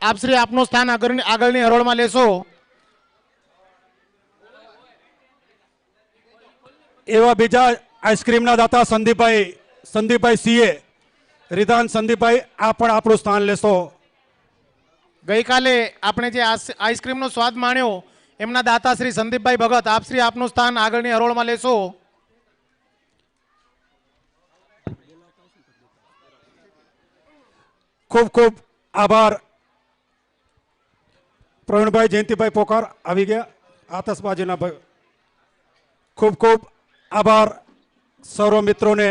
આપ શ્રી આપનું સ્થાન આગળની હરોળમાં લેશો. એવા બીજા આઈસ્ક્રીમના દાતા સંદીપભાઈ સીએ, રિધાન સંદીપભાઈ, આ પણ આપણું સ્થાન લેશો. ગઈકાલે આપણે જે આઈસ્ક્રીમનો સ્વાદ માણ્યો એમના દાતા શ્રી સંદીપભાઈ ભગત, આપ શ્રી આપનું સ્થાન આગળની હરોળમાં લેશો. ખૂબ ખૂબ આભાર. પ્રવીણભાઈ જયંતિભાઈ પોકાર આવી ગયા આતશબાજીના ભાઈ. ખૂબ ખૂબ આભાર સર્વ મિત્રોને.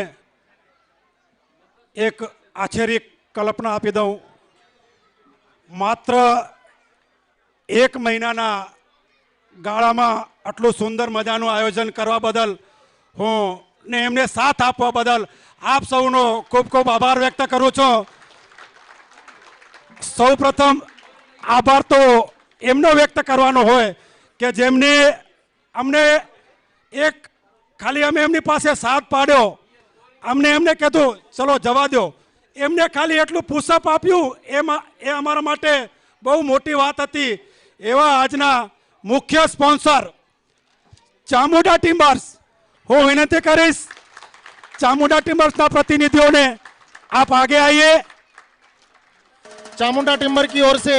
એક આશ્ચર્ય કલ્પના આપી દઉં. માત્ર 1 મહિનાના ગાળામાં આટલું સુંદર મજાનું આયોજન કરવા બદલ હું ને એમને સાથ આપવા બદલ આપ સૌનો ખૂબ ખૂબ આભાર વ્યક્ત કરું છું. સૌ પ્રથમ આભાર તો એમનો વ્યક્ત કરવાનો હોય કે જેમને અમને એક ખાલી અમે એમની પાસે સાથ પાડ્યો, એમને કીધું ચલો જવા દો, એમને ખાલી એટલું પુશઅપ આપ્યું એ અમારા માટે બહુ મોટી વાત હતી. એવા આજના મુખ્ય સ્પોન્સર ચામુંડા ટિમ્બર્સ, હું વિનંતી કરીશ ચામુંડા टिम्बर्सના प्रतिनिधियों ने आप आगे आइए. चामुंडा टिम्बर की ओर से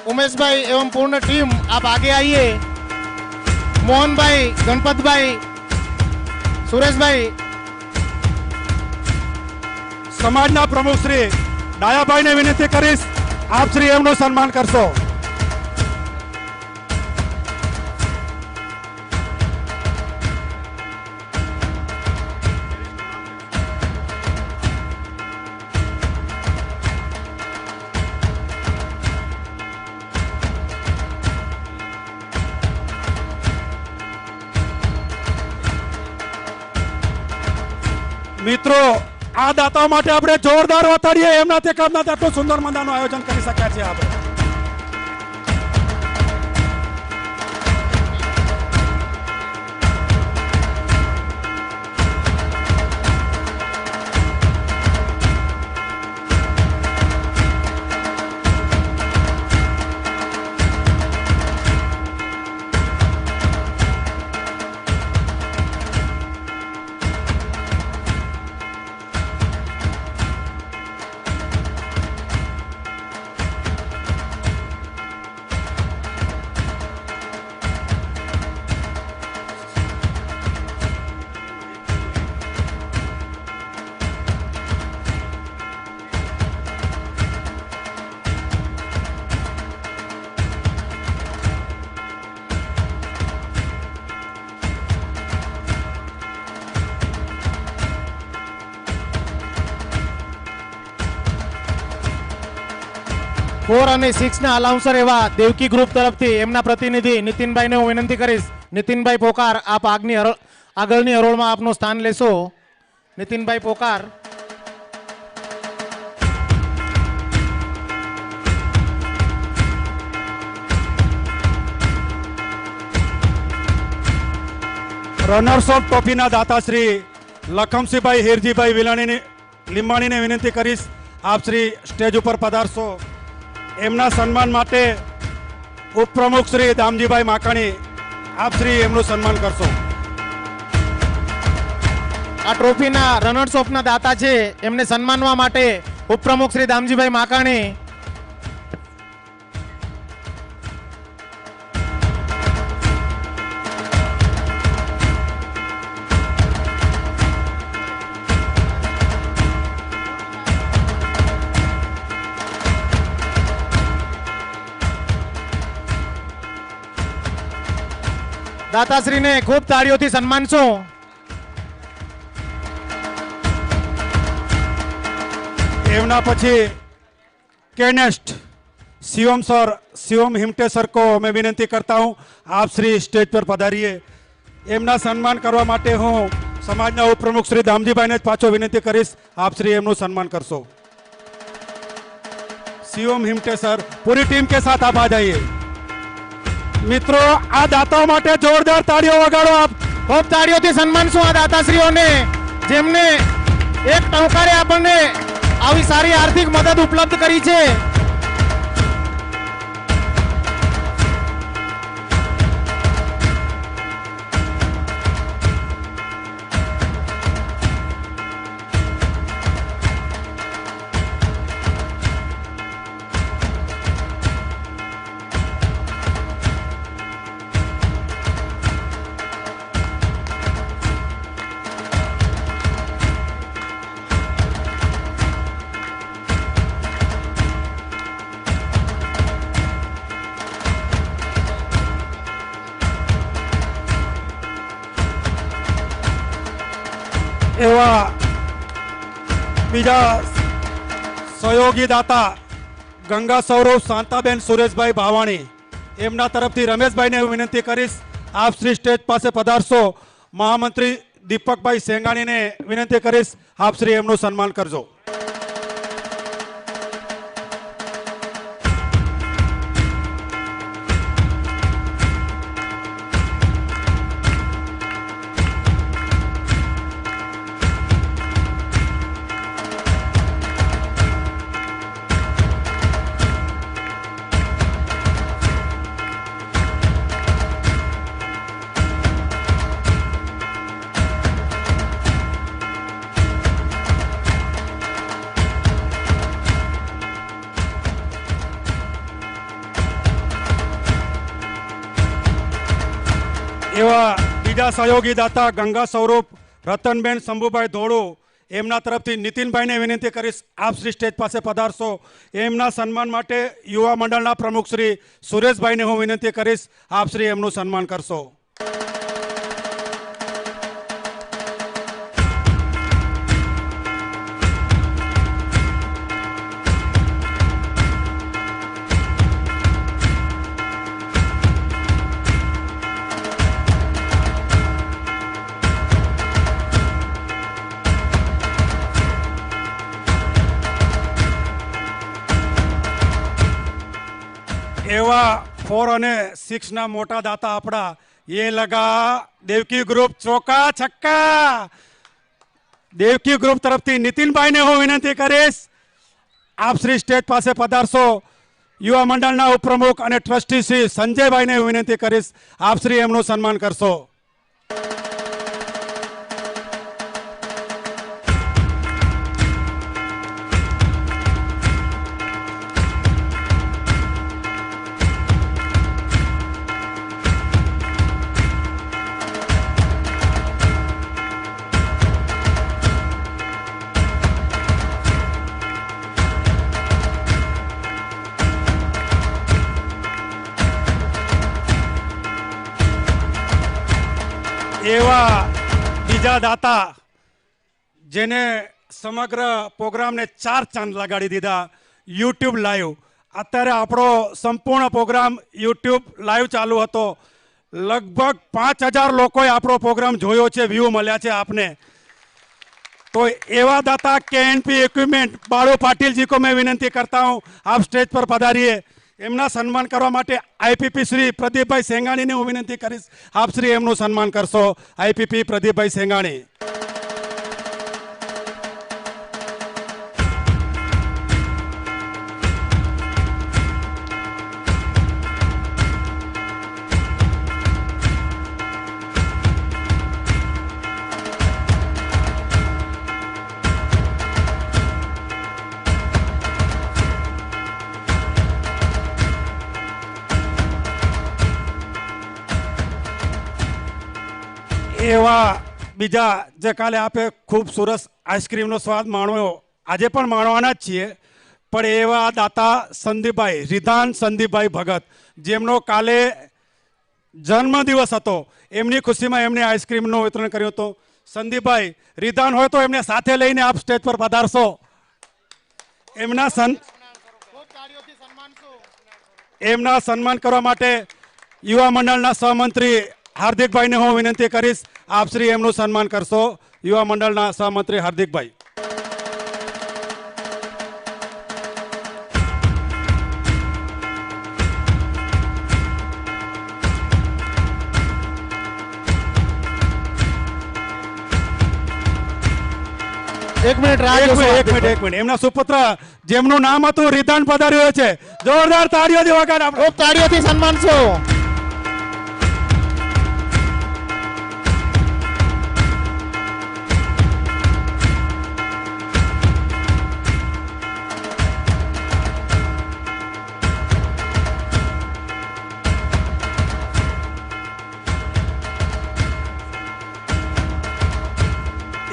उमेश भाई एवं पूर्ण टीम आप आगे आइए. मोहन भाई, गणपत भाई, सुरेश भाई. समाजना प्रमुख श्री डायाभाई ने विनंती करीश आप श्री एमनो सन्मान करशो. મિત્રો, આ દાતાઓ માટે આપણે જોરદાર વતાડીએ. એમનાથી કામનાથી આટલું સુંદર મજાનું આયોજન કરી શક્યા છે આપણે. फोर અને 6 ના અલાઉન્સર એવા દેવકી ગ્રુપ તરફથી એમના પ્રતિનિધિ નીતિનભાઈને હું વિનંતી કરીશ. નીતિનભાઈ પોકાર, આપ આગળની હરોળમાં આપનું સ્થાન લેશો. નીતિનભાઈ પોકાર. રનર્સ ઓફ ટ્રોફીના દાતા શ્રી લખમસિંહભાઈ હીરજીભાઈ લીંબાણીને વિનંતી કરીશ આપ શ્રી સ્ટેજ ઉપર પધારશો. એમના સન્માન માટે ઉપપ્રમુખ શ્રી દામજીભાઈ માકાણી, આપ શ્રી એમનું સન્માન કરશો. આ ટ્રોફીના રનર્સ ઓફના દાતા છે એમને સન્માનવા માટે ઉપપ્રમુખ શ્રી દામજીભાઈ માકાણી. દાતાશ્રીને ખૂબ તાળીઓથી સન્માનશો. એમના પછી केनेस्ट शिवम सर, शिवम हिमटे सर को मैं विनंती करता हूं आप श्री स्टेज पर पधारिए. एमना सम्मान करवा माटे हूँ समाजना उपप्रमुख श्री दामजीभाई ने पाछो विनंती करीश आप श्री एमनु सम्मान करशो. शिवम हिमटे सर, पूरी टीम के साथ आप आ जाइए. मित्रों, आ दाताओं माटे जोरदार ताड़ीओ वगाड़ो. आप खूब ताड़ीओथी सन्मानशो आ दाताश्रीओने जेमने एक टंकारे आपने આવી સારી આર્થિક મદદ ઉપલબ્ધ કરી છે. એવા બીજા સહયોગી દાતા ગંગા સૌરવ શાંતાબેન સુરેશભાઈ ભાવાણી, એમના તરફથી રમેશભાઈને હું વિનંતી કરીશ આપ શ્રી સ્ટેજ પાસે પધારશો. મહામંત્રી દીપકભાઈ સેંગાણીને વિનંતી કરીશ આપ શ્રી એમનું સન્માન કરજો. એવા બીજા સહયોગી દાતા ગંગા સ્વરૂપ રતનબેન શંભુભાઈ ધોળુ, એમના તરફથી નીતિનભાઈને વિનંતી કરીશ આપ શ્રી સ્ટેજ પાસે પધારશો. એમના સન્માન માટે યુવા મંડળના પ્રમુખ શ્રી સુરેશભાઈને હું વિનંતી કરીશ આપ શ્રી એમનું સન્માન કરશો. એવા 4 અને 6 ના મોટા દાતા આપણા એ લગા દેવકી ગ્રુપ ચોકા છક્કા. દેવકી ગ્રુપ તરફથી નીતિનભાઈને હું વિનંતી કરીશ આપ શ્રી સ્ટેજ પાસે પધારશો. યુવા મંડળના ઉપપ્રમુખ અને ટ્રસ્ટી શ્રી સંજયભાઈને હું વિનંતી કરીશ આપ શ્રી એમનું સન્માન કરશો. એવા બીજા દાતા જેને સમગ્ર પ્રોગ્રામને 4 ચાંદ લગાડી દીધા, યુટ્યુબ લાઈવ. અત્યારે આપણો સંપૂર્ણ પ્રોગ્રામ યુટ્યુબ લાઈવ ચાલુ હતો. લગભગ 5000 લોકોએ આપણો પ્રોગ્રામ જોયો છે, વ્યૂ મળ્યા છે આપને. तो एवा दाता केएनपी इक्विपमेंट बाळू पाटिल जी को मैं विनंती करता हूं आप स्टेज पर पधारिए. एमना सन्मान करवा माटे आईपीपी श्री प्रदीप भाई सेंगाणी ने हूँ विनंती करीश आप श्री एमनु सन्मान करशो. आईपीपी प्रदीप भाई सेंगाणी. एवा बीजा जे काले आपे खूब सरस आइसक्रीम नो स्वाद माण्यो आजे पण माणवाना ज छीए पण एवा दाता संदीपभाई रिधान संदीपभाई भगत जेमनो काले जन्मदिवस हतो एमनी खुशीमां एमने आइसक्रीम नो वितरण कर्युं हतुं. संदीपभाई रिधान होय तो एमने साथे लईने आप स्टेज पर पधारशो. एमना सन्मान करवा माटे युवा मंडलना सहमंत्री हार्दिक भाई ने हूँ विनंती करीश आप श्री एमनु सन्मान करशो. युवा मंडलना सहमंत्री हार्दिक भाई. एक मिनिट एमना सुपुत्र जेमनु नाम हतुं रिधान पधार्यो छे. जोरदार ताळीओथी वगाड़ आपणे. ताळीओथी सन्मान छो.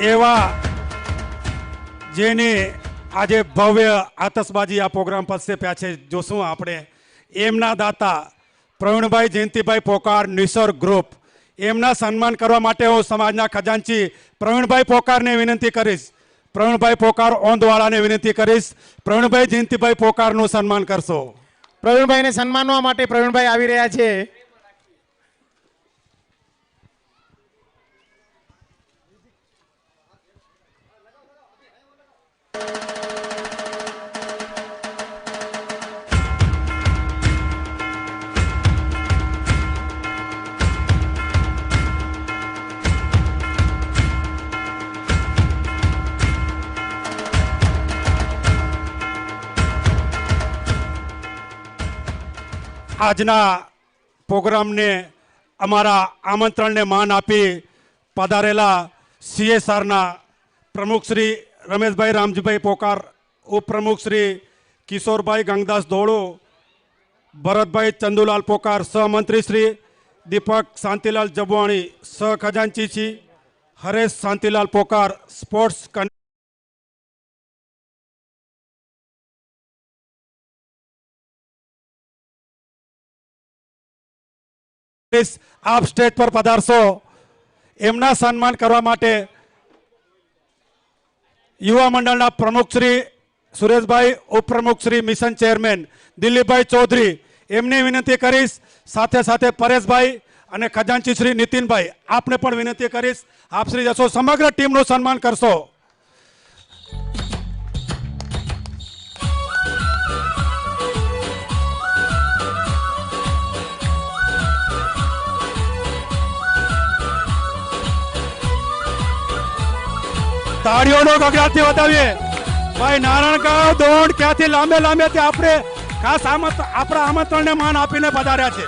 एवा जेने आज भव्य आतशबाजी आ प्रोग्राम पछे पाछे जोशुं आपणे एमना दाता प्रवीणभाई जयंतीभाई पोकार निसर्ग ग्रुप એમના સન્માન કરવા માટે હું સમાજના ખજાનચી પ્રવીણભાઈ પોકારને વિનંતી કરીશ. પ્રવીણભાઈ પોકાર ઓંધવાળાને વિનંતી કરીશ. પ્રવીણભાઈ જયંતિભાઈ પોકારનું સન્માન કરશો. પ્રવીણભાઈને સન્માનવા માટે પ્રવીણભાઈ આવી રહ્યા છે. આજના પ્રોગ્રામને અમારા આમંત્રણને માન આપી પધારેલા CSRના પ્રમુખ શ્રી રમેશભાઈ રામજીભાઈ પોકાર, ઉપપ્રમુખ શ્રી કિશોરભાઈ ગંગદાસ ધોળો, ભરતભાઈ ચંદુલાલ પોકાર, સહમંત્રી શ્રી દીપક શાંતિલાલ જબવાણી, સહખજાનચી શ્રી હરેશ શાંતિલાલ પોકાર, સ્પોર્ટ્સ આપ સ્ટેજ પર પધારશો. એમના સન્માન કરવા માટે યુવા મંડળના પ્રમુખ શ્રી સુરેશભાઈ, ઉપપ્રમુખ શ્રી મિશન ચેરમેન દિલીપભાઈ ચૌધરી, એમની વિનંતી કરીશ. સાથે સાથે પરેશભાઈ અને ખજાનચી શ્રી નીતિનભાઈ, આપને પણ વિનંતી કરીશ. આપ શ્રી જશો, સમગ્ર ટીમનું સન્માન કરશો. તાળીઓનો ગગડાટથી વધાવીએ. ભાઈ નારાયણગાંવ દોડ ક્યાંથી લાંબે લાંબેથી આપણે ખાસ આપણા આમંત્રણને માન આપીને પધાર્યા છે.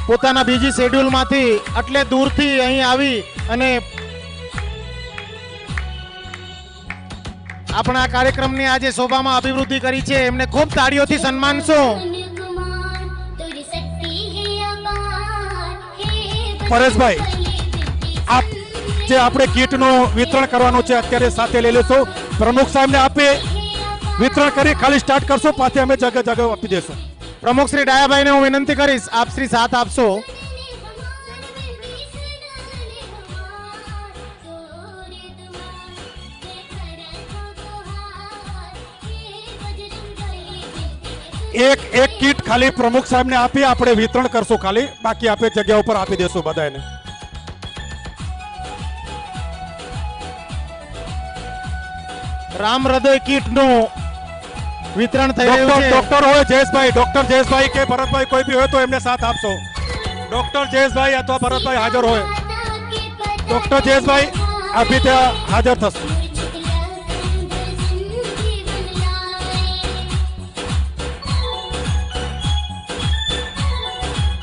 પોતાના બીજી શેડ્યુલમાંથી એટલે દૂરથી અહીં આવી અને આપણા કાર્યક્રમની આજે શોભામાં અભિવૃદ્ધિ કરી છે. એમને ખૂબ તાળીઓથી સન્માનશો. પરેશભાઈ, આપ જે આપણે કીટનું વિતરણ કરવાનું છે અત્યારે સાથે લઈ લેશું. પ્રમુખ સાહેબને આપી વિતરણ કરી ખાલી સ્ટાર્ટ કરશો, પાછી અમે જગહ જગહ આપી દેશું. પ્રમુખ શ્રી ડાયાભાઈને હું વિનંતી કરીશ, આપ શ્રી સાથ આપશો. એક એક કીટ ખાલી પ્રમુખ સાહેબને આપી આપણે વિતરણ કરશું, ખાલી બાકી આપણે જગ્યા ઉપર આપી દેશું બધાને. રામ હૃદય કીટનું વિતરણ થઈ રહ્યું છે. ડોક્ટર હોય જયેશભાઈ, ડોક્ટર જયેશભાઈ કે ભરતભાઈ કોઈ બી હોય તો એમને સાથ આપશો. ડોક્ટર જયેશભાઈ અથવા ભરતભાઈ હાજર હોય, ડોક્ટર જયેશભાઈ અભી ત્યાં હાજર થશે.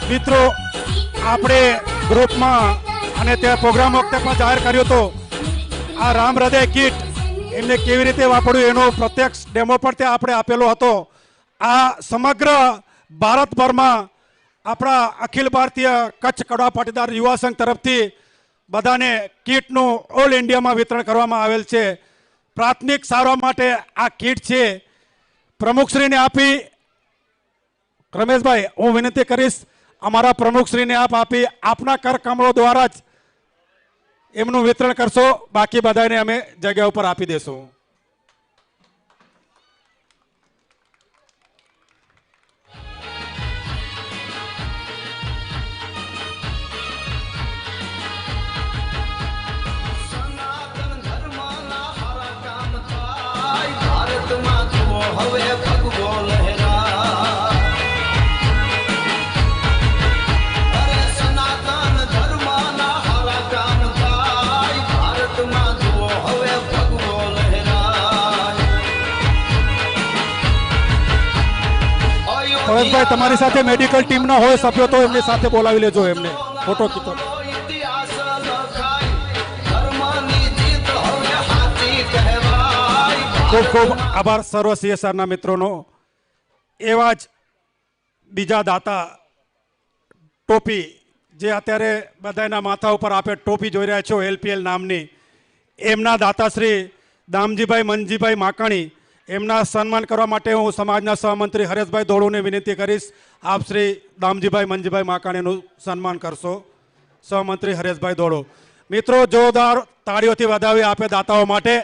મિત્રો, આપણે ગ્રુપમાં અને ત્યાં પ્રોગ્રામ વખતે પણ જાહેર કર્યો હતો આ રામ હૃદય કીટ એમને કેવી રીતે વાપરવું એનો પ્રત્યક્ષ ડેમો પણ ત્યાં આપણે આપેલો હતો. આ સમગ્ર ભારતભરમાં આપણા અખિલ ભારતીય કચ્છ કડવા પાટીદાર યુવા સંઘ તરફથી બધાને કીટનું ઓલ ઇન્ડિયામાં વિતરણ કરવામાં આવેલ છે. પ્રાથમિક સારવાર માટે આ કીટ છે. પ્રમુખશ્રીને આપી, રમેશભાઈ હું વિનંતી કરીશ અમારા પ્રમુખશ્રીને આપી આપના કર કમળો દ્વારા જ એમનું વિતરણ કરશો, બાકી બધાને અમે જગ્યા ઉપર આપી દેશું. હવે ભગવો લહેરા, અરે સનાતન ધર્મના હારા કામ થાય, ભારતમાં જુઓ હવે ભગવો લહેરા. પરેશભાઈ, તમારી સાથે મેડિકલ ટીમના હોય સભ્યો તો એમની સાથે બોલાવી લેજો, એમને ફોટો કીધો. ઇતિહાસ લખાય, ધર્મની જીત હવે હાથી કહેવાય. ખૂબ ખૂબ આભાર સર્વ CSRના મિત્રોનો. એવા જ બીજા દાતા ટોપી, જે અત્યારે બધાના માથા ઉપર આપે ટોપી જોઈ રહ્યા છો LPL નામની, એમના દાતાશ્રી દામજીભાઈ મનજીભાઈ માકાણી, એમના સન્માન કરવા માટે હું સમાજના સહમંત્રી હરેશભાઈ ધોળુને વિનંતી કરીશ. આપ શ્રી દામજીભાઈ મનજીભાઈ માકાણીનું સન્માન કરશો. સહમંત્રી હરેશભાઈ દોડો. મિત્રો જોરદાર તાળીઓથી વધાવી આપે દાતાઓ માટે.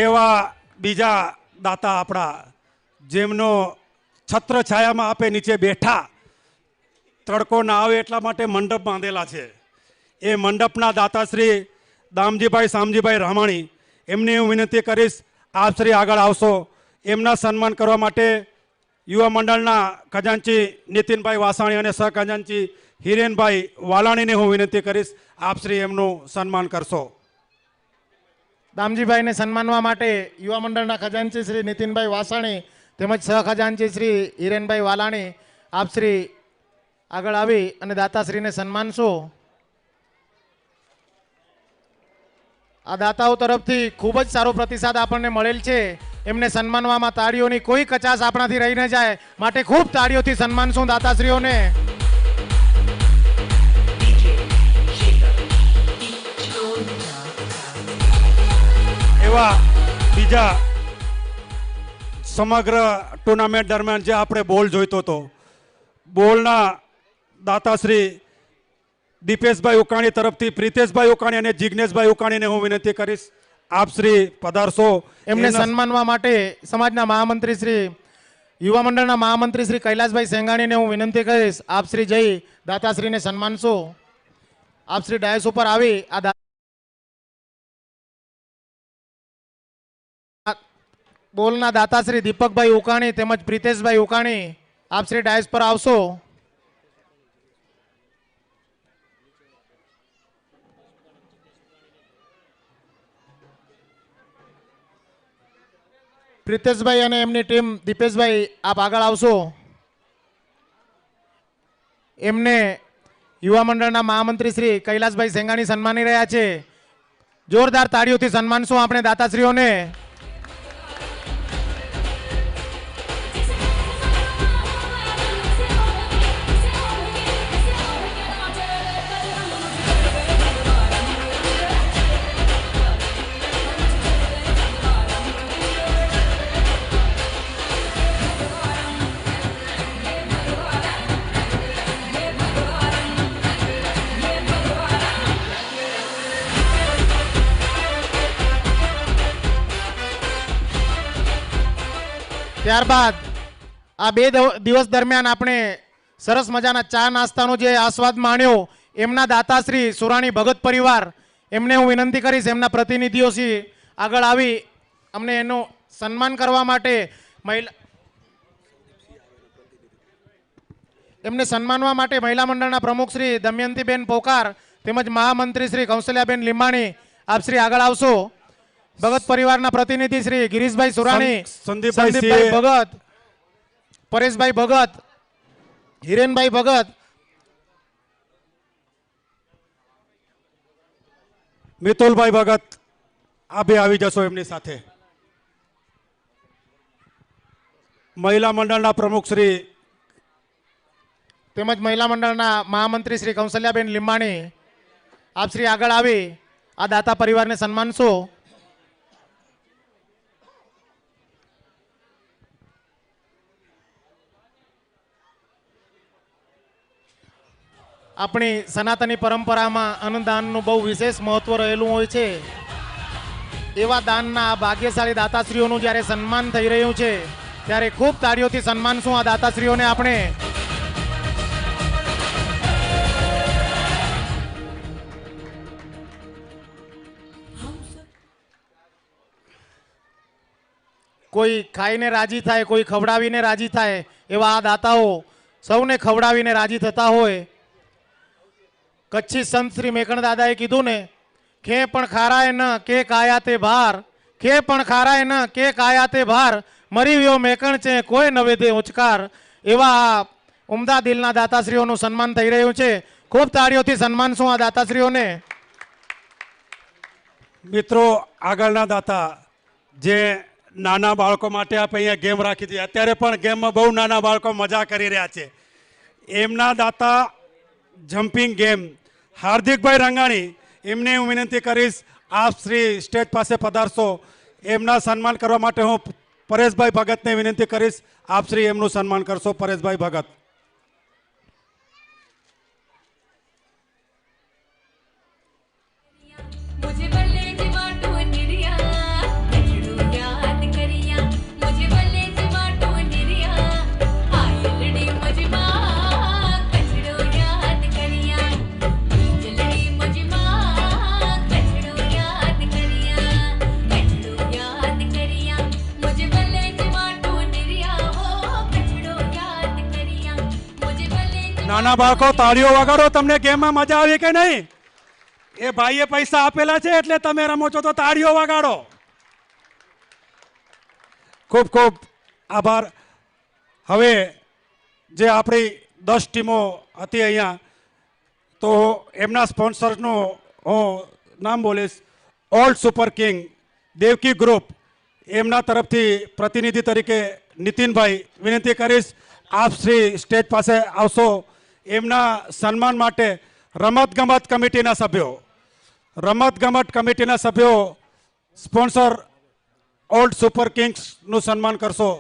એવા બીજા દાતા આપણા જેમનો છત્ર છાયામાં આપે નીચે બેઠા, તડકો ના આવે એટલા માટે મંડપ બાંધેલા છે. એ મંડપના દાતા શ્રી દામજીભાઈ શામજીભાઈ રામાણી, એમને હું વિનંતી કરીશ આપ શ્રી આગળ આવશો. એમના સન્માન કરવા માટે યુવા મંડળના ખજાનચી નીતિનભાઈ વાસાણી અને સહખજાનચી હિરેનભાઈ વાલાણીને હું વિનંતી કરીશ આપ શ્રી એમનું સન્માન કરશો. દામજીભાઈને સન્માનવા માટે યુવા મંડળના ખજાનચી શ્રી નીતિનભાઈ વાસાણી તેમજ સહખજાનચી શ્રી હિરેનભાઈ વાલાણી આપ શ્રી આગળ આવી અને દાતાશ્રીને સન્માનશો. આ દાતાઓ તરફથી ખૂબ જ સારો પ્રતિસાદ આપણને મળેલ છે. એમને સન્માનવામાં તાળીઓની કોઈ કચાશ આપણાથી રહી ન જાય માટે ખૂબ તાળીઓથી સન્માનશું દાતાશ્રીઓને. એવા બીજા સમગ્ર ટુર્નામેન્ટ દરમિયાન જે આપણે બોલ જોઈતો હતો, બોલના દાતાશ્રી દીપેશભાઈ ઉકાણી તરફથી પ્રિતેશભાઈ ઉકાણી અને જિજ્ઞેશભાઈ ઉકાણીને હું વિનંતી કરીશ આપ શ્રી પધારશો. એમને સન્માનવા માટે સમાજના મહામંત્રી શ્રી યુવા મંડળના મહામંત્રી શ્રી કૈલાસભાઈ સેંગાણીને હું વિનંતી કરીશ આપ શ્રી જઈ દાતાશ્રીને સન્માનશો. આપ શ્રી ડાયસ ઉપર આવી આ બોલના દાતાશ્રી દીપકભાઈ ઉકાણી તેમજ પ્રિતેશભાઈ ઉકાણી આપ શ્રી ડાયસ પર આવશો. પ્રિતેશભાઈ અને એમની ટીમ દીપેશભાઈ આપ આગળ આવશો. એમને યુવા મંડળના મહામંત્રી શ્રી કૈલાસભાઈ સેંગાણી સન્માની રહ્યા છે. જોરદાર તાળીઓથી સન્માનશું આપણે દાતાશ્રીઓને. ત્યારબાદ આ બે દિવસ દરમિયાન આપણે સરસ મજાના ચા નાસ્તાનો જે આસ્વાદ માણ્યો એમના દાતાશ્રી સુરાણી ભગત પરિવાર, એમને હું વિનંતી કરીશ એમના પ્રતિનિધિઓ શ્રી આગળ આવી અમને એનું સન્માન કરવા માટે એમને સન્માનવા માટે મહિલા મંડળના પ્રમુખ શ્રી દમયંતીબેન પોકાર તેમજ મહામંત્રી શ્રી કૌશલ્યાબેન લીંબાણી આપ શ્રી આગળ આવશો. ભગત પરિવારના પ્રતિનિધિ શ્રી ગિરીશભાઈ સુરાણી, સંદીપભાઈ ભગત, પરેશભાઈ ભગત, હિરેનભાઈ ભગત, મિતુલભાઈ ભગત આપે આવી જશો એમની સાથે. મહિલા મંડળના પ્રમુખ શ્રી તેમજ મહિલા મંડળના મહામંત્રી શ્રી કૌશલ્યાબેન લીંબાણી આપ શ્રી આગળ આવી આ દાતા પરિવારને સન્માનશો. આપણી સનાતની પરંપરામાં અન્નદાનનું બહુ વિશેષ મહત્વ રહેલું હોય છે. એવા દાનના આ ભાગ્યશાળી દાતાશ્રીઓનું જ્યારે સન્માન થઈ રહ્યું છે ત્યારે ખૂબ તાળીઓથી સન્માનશું આ દાતાશ્રીઓને આપણે. કોઈ ખાઈને રાજી થાય, કોઈ ખવડાવીને રાજી થાય, એવા આ દાતાઓ સૌને ખવડાવીને રાજી થતા હોય. કચ્છી સંત શ્રી મેકણ દાદાએ કીધું ને, ખે પણ ખારાય ન કે કાયા તે ભાર, ખે પણ ખારાય ન કે કાયા તે ભાર, મરી વ્યો મેકણ છે કોઈ નવે દે ઉચકાર. એવા ઉમદા દિલના દાતાશ્રીઓનું સન્માન થઈ રહ્યું છે. ખૂબ તાળીઓથી સન્માનશું આ દાતાશ્રીઓને. મિત્રો આગળના દાતા જે નાના બાળકો માટે આપણે અહીંયા ગેમ રાખી હતી, અત્યારે પણ ગેમમાં બહુ નાના બાળકો મજા કરી રહ્યા છે. એમના દાતા જમ્પિંગ ગેમ હાર્દિકભાઈ રંગાણી, એમને હું વિનંતી કરીશ આપ શ્રી સ્ટેજ પાસે પધારશો. એમના સન્માન કરવા માટે હું પરેશભાઈ ભગતને વિનંતી કરીશ આપ શ્રી એમનું સન્માન કરશો. પરેશભાઈ ભગત. मुझे बल्ले जमाटो निरिया कचड़ू याद करिया मुझे बल्ले जमाटो निरिया आयलड़ी मजमा कचड़ो याद करिया जलड़ी मजमा कचड़ो याद करिया मुझे बल्ले जमाटो निरिया हो कचड़ो याद करिया मुझे बल्ले નાના બાળકો તાળીઓ વગાડો. તમને ગેમમાં મજા આવી કે નહીં? એ ભાઈએ પૈસા આપેલા છે એટલે તમે રમો છો તો તાળીઓ વગાડો. ખૂબ ખૂબ આભાર. હવે જે આપણી 10 ટીમો હતી અહીંયા, તો એમના સ્પોન્સરનું હું નામ બોલીશ. Old super king Devki group, એમના તરફથી પ્રતિનિધિ તરીકે નીતિનભાઈ વિનંતી કરીશ આપ શ્રી સ્ટેજ પાસે આવશો. એમના સન્માન માટે રમતગમત કમિટીના સભ્યો સ્પોન્સર ઓલ્ડ સુપર કિંગ્સનું સન્માન કરશો.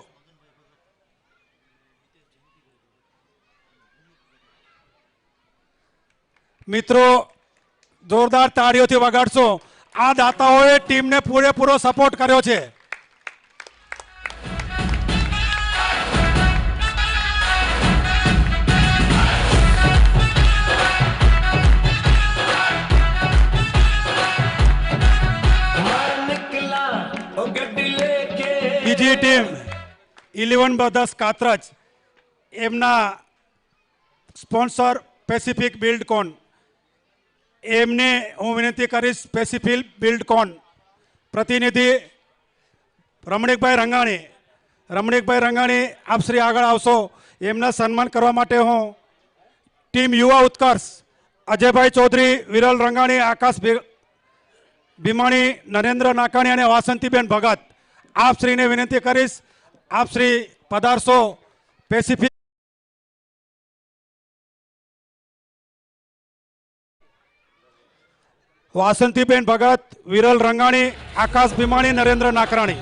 મિત્રો જોરદાર તાળીઓથી વગાડશો. આ દાતાઓએ ટીમને પૂરેપૂરો સપોર્ટ કર્યો છે. બીજી ટીમ 11 બ્રધર્સ કાતરજ, એમના સ્પોન્સર પેસિફિક બિલ્ડકોન, એમને હું વિનંતી કરીશ પેસિફિક બિલ્ડકોન પ્રતિનિધિ રમણીકભાઈ રંગાણી આપ શ્રી આગળ આવશો. એમના સન્માન કરવા માટે હું ટીમ યુવા ઉત્કર્ષ અજયભાઈ ચૌધરી, વિરલ રંગાણી, આકાશ ભીમાણી, નરેન્દ્ર નાકાણી અને વાસંતીબેન ભગત આપ શ્રીને વિનંતી કરીશ આપ શ્રી પધારશો. Pacific Vasantiben Bhagat, Viral Rangani, Akash Bhimani, Narendra Nakrani.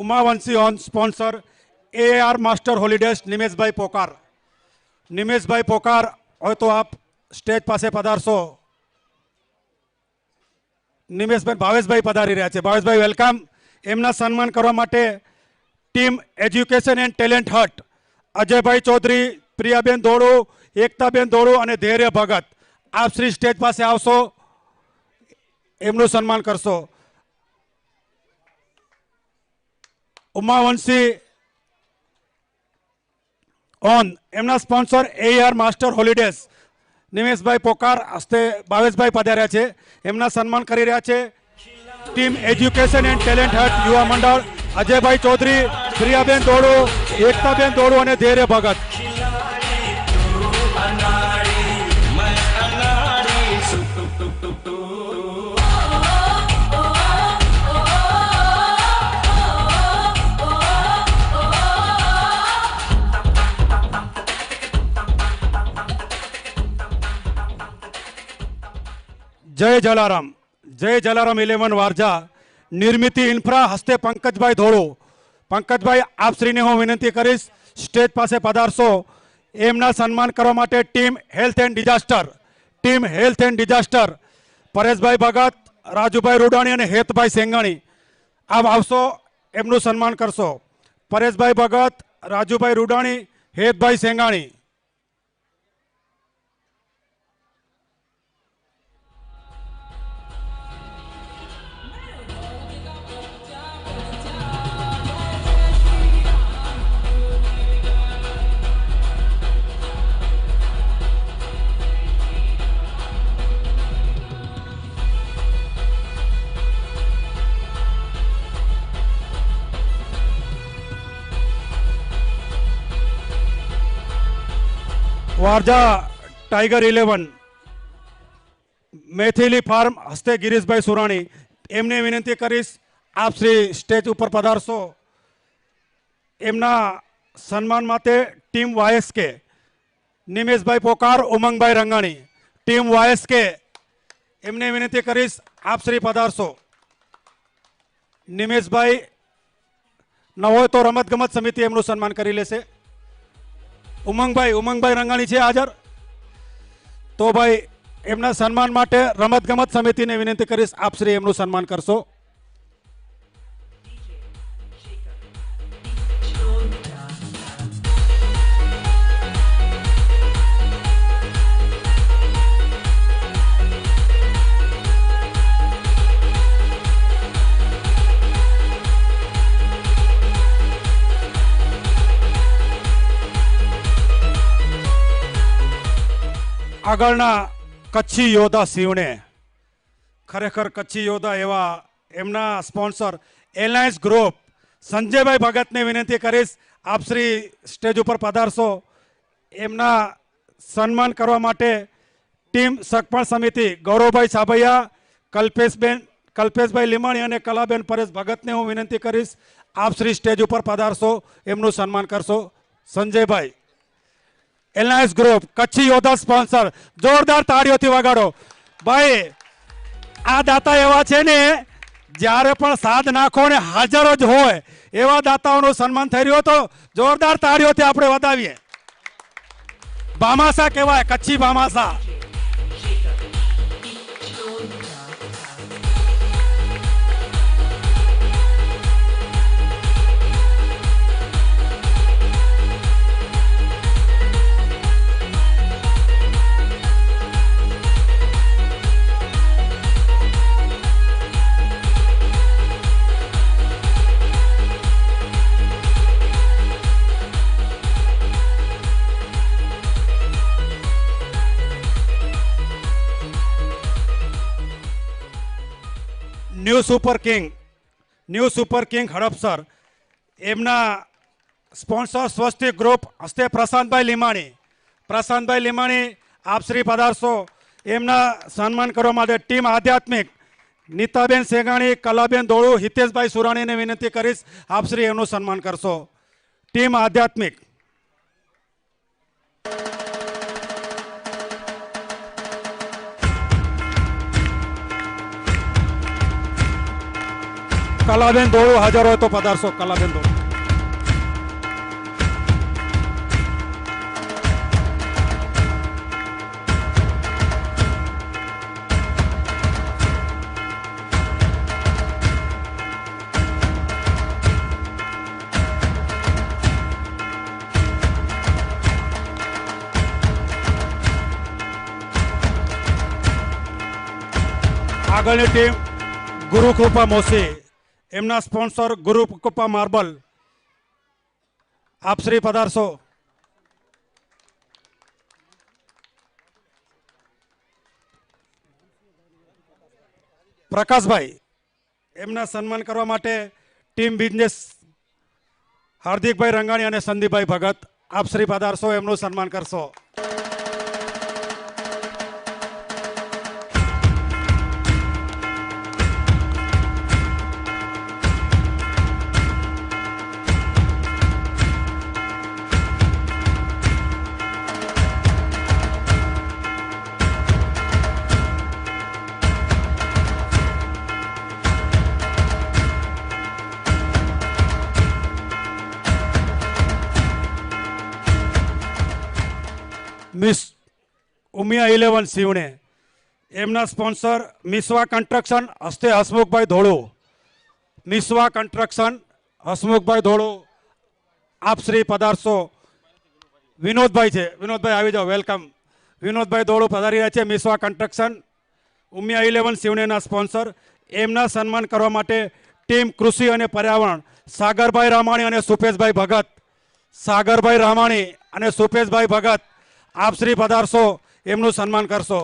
Umavanshi on sponsor AAR master holidays Nimeshbhai Pokar હોય તો આપ સ્ટેજ પાસે પધારશો. નિમેશભાઈ ભાવેશભાઈ પધારી રહ્યા છે. ભાવેશભાઈ વેલકમ. એમના સન્માન કરવા માટે ટીમ એજ્યુકેશન એન્ડ ટેલેન્ટ હટ અજયભાઈ ચૌધરી, પ્રિયાબેન ધોળુ, એકતાબેન ધોળુ અને ધૈર્ય ભગત આપ શ્રી સ્ટેજ પાસે આવશો. એમનું સન્માન કરશો. ઉમાવંશી ઓન, એમના sponsor AAR master holidays Nimeshbhai Pokar હસ્તે ભાવેશભાઈ પધાર્યા છે. એમના સન્માન કરી રહ્યા છે ટીમ એજ્યુકેશન એન્ડ ટેલેન્ટ હટ યુવા મંડળ અજયભાઈ ચૌધરી, પ્રિયાબેન ધોળુ, એકતાબેન ધોળુ અને ધૈર્ય ભગત. જય જલારામ 11 વારજા નિર્મિતિ ઇન્ફ્રા હસ્તે પંકજભાઈ ધોળુ. પંકજભાઈ આપ શ્રીને હું વિનંતી કરીશ સ્ટેજ પાસે પધારશો. એમના સન્માન કરવા માટે ટીમ હેલ્થ એન્ડ ડિઝાસ્ટર પરેશભાઈ ભગત, રાજુભાઈ રૂડાણી અને હેતભાઈ સેંગાણી આપ આવશો. એમનું સન્માન કરશો. પરેશભાઈ ભગત, રાજુભાઈ રૂડાણી, હેતભાઈ સેંગાણી. વારજા ટાઈગર 11 મેથિલી ફાર્મ હસ્તે ગિરીશભાઈ સુરાણી, એમને વિનંતી કરીશ આપ શ્રી સ્ટેજ ઉપર પધારશો. એમના સન્માન માટે ટીમ વાયએસકે નિમેશભાઈ પોકાર, ઉમંગભાઈ રંગાણી, ટીમ વાયએસકે એમને વિનંતી કરીશ આપ શ્રી પધારશો. નિમેશભાઈ ન હોય તો રમતગમત સમિતિ એમનું સન્માન કરી લેશે. ઉમંગભાઈ રંગાણી છે હાજર? તો ભાઈ એમના સન્માન માટે રમતગમત સમિતિને વિનંતી કરીશ આપ શ્રી એમનું સન્માન કરશો. આગળના કચ્છી યોદ્ધા શિવને, ખરેખર કચ્છી યોદ્ધા એવા એમના સ્પોન્સર એલાયન્સ ગ્રુપ સંજયભાઈ ભગતને વિનંતી કરીશ આપ શ્રી સ્ટેજ ઉપર પધારશો. એમના સન્માન કરવા માટે ટીમ સગપણ સમિતિ ગૌરવભાઈ છાભૈયા, કલ્પેશભાઈ લીમાણી અને કલાબેન પરેશ ભગતને હું વિનંતી કરીશ આપ શ્રી સ્ટેજ ઉપર પધારશો, એમનું સન્માન કરશો. સંજયભાઈ, એલાયન્સ ગ્રુપ કચ્છી યોદ્ધા સ્પોન્સર, જોરદાર તાળીઓથી વગાડો. ભાઈ આ દાતા એવા છે ને જ્યારે પણ સાદ નાખો ને હાજર જ હોય એવા દાતાઓનું સન્માન થઈ રહ્યું તો જોરદાર તાળીઓથી આપણે વધાવીએ. ભામાસા કહેવાય, Kutchi ભામાસા. New super king Hadapsar, એમના સ્પોન્સર સ્વસ્તિક ગ્રુપ હસ્તે પ્રશાંતભાઈ લીમાણી આપ શ્રી પધારશો. એમના સન્માન કરવા માટે ટીમ આધ્યાત્મિક નીતાબેન સેગાણી, કલાબેન ધોળુ, હિતેશભાઈ સુરાણીને વિનંતી કરીશ આપ શ્રી એમનું સન્માન કરશો. ટીમ આધ્યાત્મિક. કલાબેન ધોળુ હાજર હોય તો પધારશો. કલાબેન ધોળુ. આગળની ટીમ ગુરુકૃપા મોસી, એમના સ્પોન્સર ગુરુકૃપા માર્બલ, આપ શ્રી પધારશો. પ્રકાશભાઈ, એમના સન્માન કરવા માટે ટીમ બિઝનેસ હાર્દિકભાઈ રંગાણી અને સંદીપભાઈ ભગત, આપ શ્રી પધારશો, એમનું સન્માન કરશો. મિસ ઉમિયા 11 શિવણે, એમના સ્પોન્સર મિસવા કન્સ્ટ્રક્શન હસ્તે હસમુખભાઈ ધોળુ, મિસવા કન્સ્ટ્રક્શન હસમુખભાઈ ધોળુ, આપ શ્રી પધારશો. વિનોદભાઈ છે, વિનોદભાઈ આવી જાઓ, વેલકમ. વિનોદભાઈ ધોળુ પધારી રહ્યા છે. મિસવા કન્સ્ટ્રક્શન ઉમિયા 11 શિવણેના સ્પોન્સર, એમના સન્માન કરવા માટે ટીમ કૃષિ અને પર્યાવરણ સાગરભાઈ રામાણી અને સુપેશભાઈ ભગત, સાગરભાઈ રામાણી અને સુપેશભાઈ ભગત, આપ શ્રી પધારશો, એમનું સન્માન કરશો.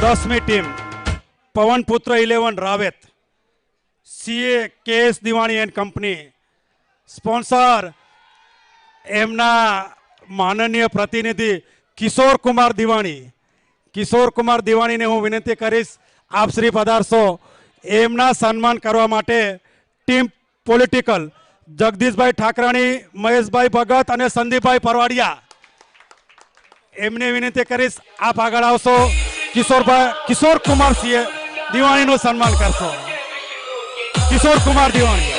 10મી team Pavanputra 11 Ravet, CA KS Diwani and company, sponsor એમના માનનીય પ્રતિનિધિ કિશોર કુમાર દિવાણી. કિશોર કુમાર દિવાણીને હું વિનંતી કરીશ આપ શ્રી પધારશો. એમના સન્માન કરવા માટે ટીમ પોલિટિકલ જગદીશભાઈ ઠાકરાણી, મહેશભાઈ ભગત અને સંદીપભાઈ પરવાડિયા, એમને વિનંતી કરીશ આપ આગળ આવશો. કિશોર કુમાર સીએ દિવાણીનું સન્માન કરશો. કિશોર કુમાર દિવાણી.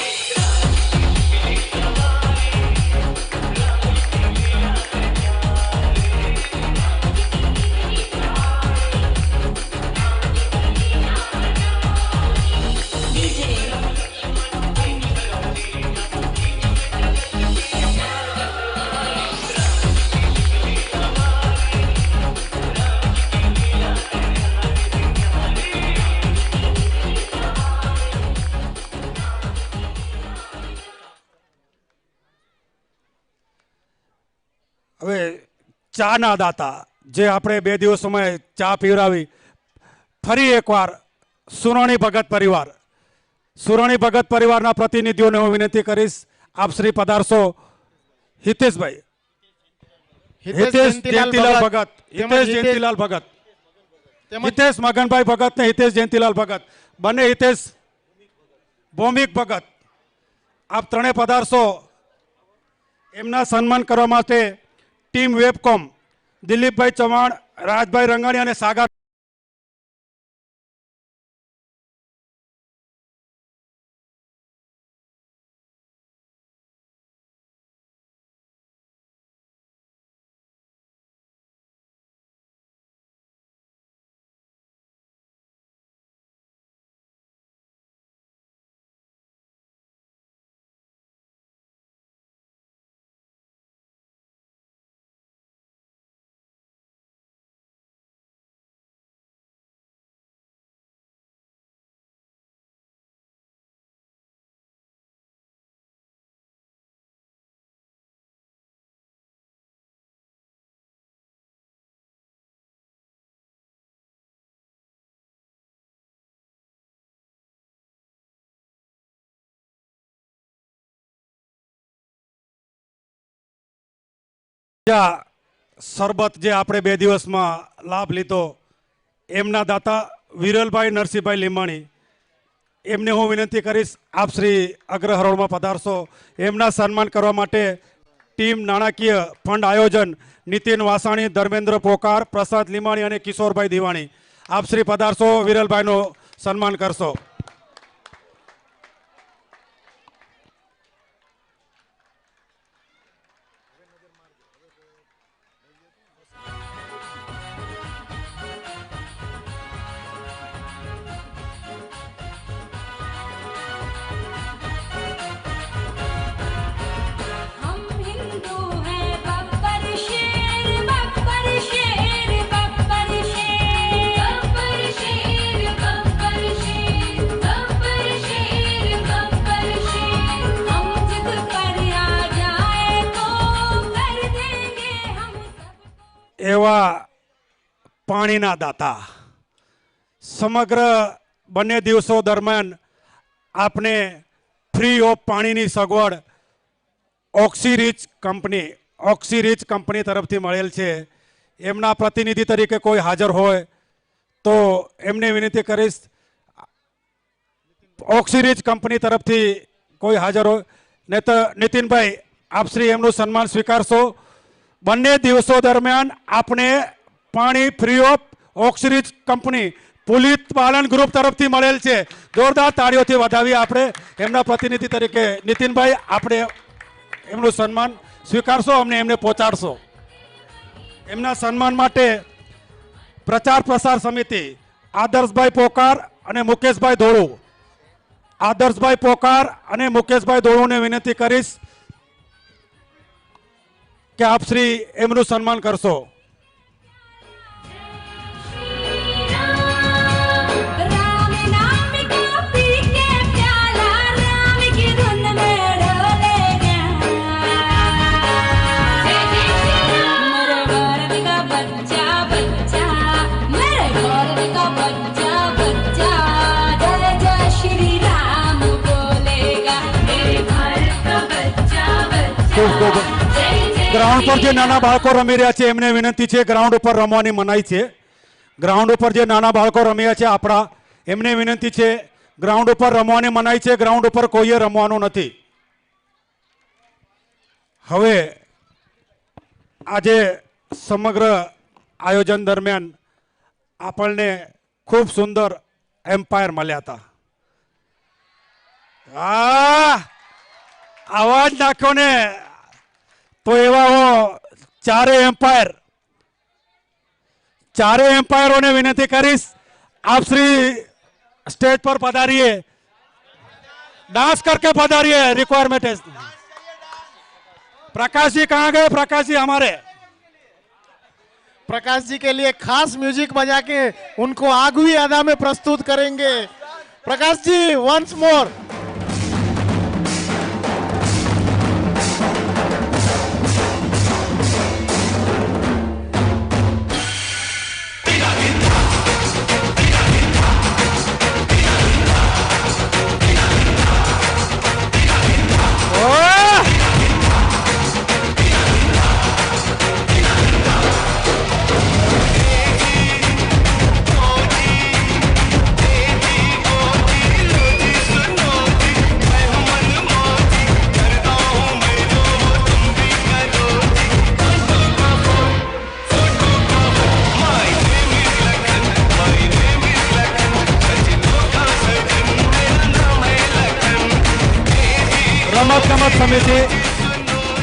હવે ચાના દાતા જે આપણે 2 દિવસોમાં ચા પીવડાવી, ફરી એકવાર સુરાણી ભગત પરિવારના પ્રતિનિધિઓને હું વિનંતી કરીશ આપ શ્રી પધારશો. હિતેશભાઈ, હિતેશ જયંતિલાલ ભગત, હિતેશ મગનભાઈ ભગત ને હિતેશ જયંતિલાલ ભગત, બંને હિતેશ ભૌમિક ભગત, આપ ત્રણે પધારશો. એમના સન્માન કરવા માટે ટીમ વેબકોમ દિલીપભાઈ ચૌહાણ, રાજભાઈ રંગાણી અને સાગર શરબત જે આપણે 2 દિવસમાં લાભ લીધો, એમના દાતા વિરલભાઈ નરસિંહભાઈ લીંબાણી, એમને હું વિનંતી કરીશ આપ શ્રી અગ્રહરોળમાં પધારશો. એમના સન્માન કરવા માટે ટીમ નાણાકીય ફંડ આયોજન નીતિન વાસાણી, ધર્મેન્દ્ર પોકાર, પ્રસાદ લીંબાણી અને કિશોરભાઈ દિવાણી, આપ શ્રી પધારશો. વિરલભાઈનું સન્માન કરશો. हम हिंदू हैं बब्बर शेर बब्बर शेर बब्बर शेर बब्बर शेर बब्बर शेर बब्बर शेर बब्बर शेर हम जिद पर आ जाए तो कर देंगे हम सबको. એવા પાણીના દાતા સમગ્ર બંને દિવસો દરમિયાન આપને ફ્રી ઓફ પાણીની સગવડ ઓક્સીરીચ કંપની તરફથી મળેલ છે. એમના પ્રતિનિધિ તરીકે કોઈ હાજર હોય તો એમને વિનંતી કરીશ. ઓક્સીરીચ કંપની તરફથી કોઈ હાજર હોય ને તો નીતિનભાઈ આપ શ્રી એમનું સન્માન સ્વીકારશો. બંને દિવસો દરમિયાન આપણે પાણી ફ્રી ઓફ ઓક્સીરીચ કંપની પુલિત પાલન ગ્રુપ તરફથી મળેલ છે. જોરદાર તાળીઓથી વધાવી આપણે એમના પ્રતિનિધિ તરીકે નીતિનભાઈ આપણે એમનું સન્માન સ્વીકારશો, અમને એમને પહોંચાડશો. એમના સન્માન માટે પ્રચાર પ્રસાર સમિતિ આદર્શભાઈ પોકાર અને મુકેશભાઈ ધોળુને વિનંતી કરીશ કે આપ શ્રી એમનું સન્માન કરશો. राम नाम का पी के प्याला राम की धुन में डोलेगा. मेरे भारत का बच्चा बच्चा, मेरे भारत का ખૂબ ગ્રાઉન્ડ પર જે નાના બાળકો રમી રહ્યા છે એમને વિનંતી છે, ગ્રાઉન્ડ ઉપર રમવાની મનાઈ છે. ગ્રાઉન્ડ ઉપર જે નાના બાળકો રમી રહ્યા છે આપણા, એમને વિનંતી છે, ગ્રાઉન્ડ ઉપર રમવાની મનાઈ છે, ગ્રાઉન્ડ ઉપર કોઈએ રમવાનું નથી. હવે આજે સમગ્ર આયોજન દરમિયાન આપણને ખૂબ સુંદર એમ્પાયર મળ્યા હતા. અવાજ નાખ્યો ને તો એવા હું ચારે એમ્પાયરોને વિનંતી કરીશ, આપ શ્રી स्टेज पर पधारिए, डांस करके पधारिए. रिक्वायरमेंट है. प्रकाश जी कहाँ गए? प्रकाश जी हमारे प्रकाश जी के लिए खास म्यूजिक बजा के उनको आगवी अदा में प्रस्तुत करेंगे. Prakash ji once more.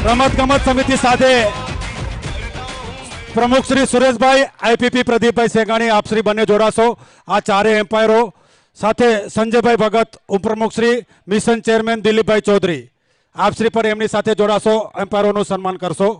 રમતગમત સમિતિ સાથે પ્રમુખ શ્રી સુરેશભાઈ, આઈપીપી પ્રદીપભાઈ સેગાણી, આપ શ્રી બંને જોડાશો. આ ચારે એમ્પાયરો સાથે સંજયભાઈ ભગત, ઉપપ્રમુખ શ્રી, મિશન ચેરમેન દિલીપભાઈ ચૌધરી, આપ શ્રી પર એમની સાથે જોડાશો, એમ્પાયરોનું સન્માન કરશો.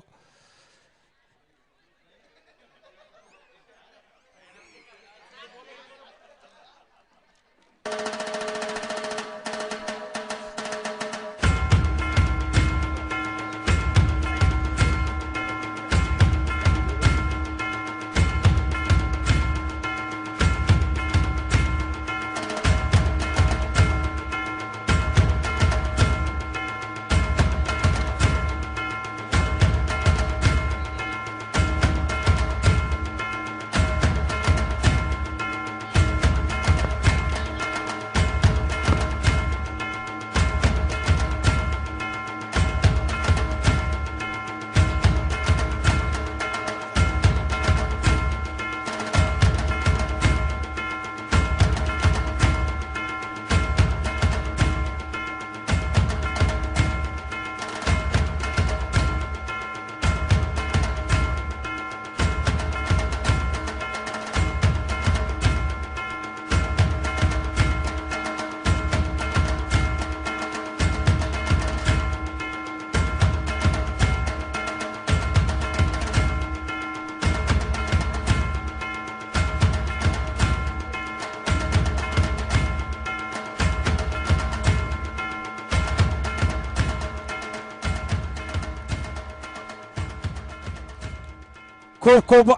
खूब खूब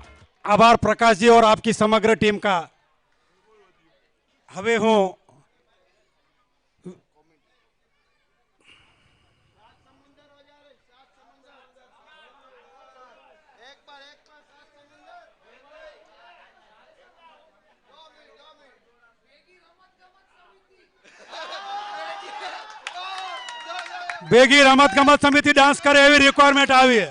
आभार प्रकाश जी और आपकी समग्र टीम का. હવે હું બેગી રમત ગમત સમિતિ ડાન્સ કરે એવી રિક્વાયરમેન્ટ આવી છે.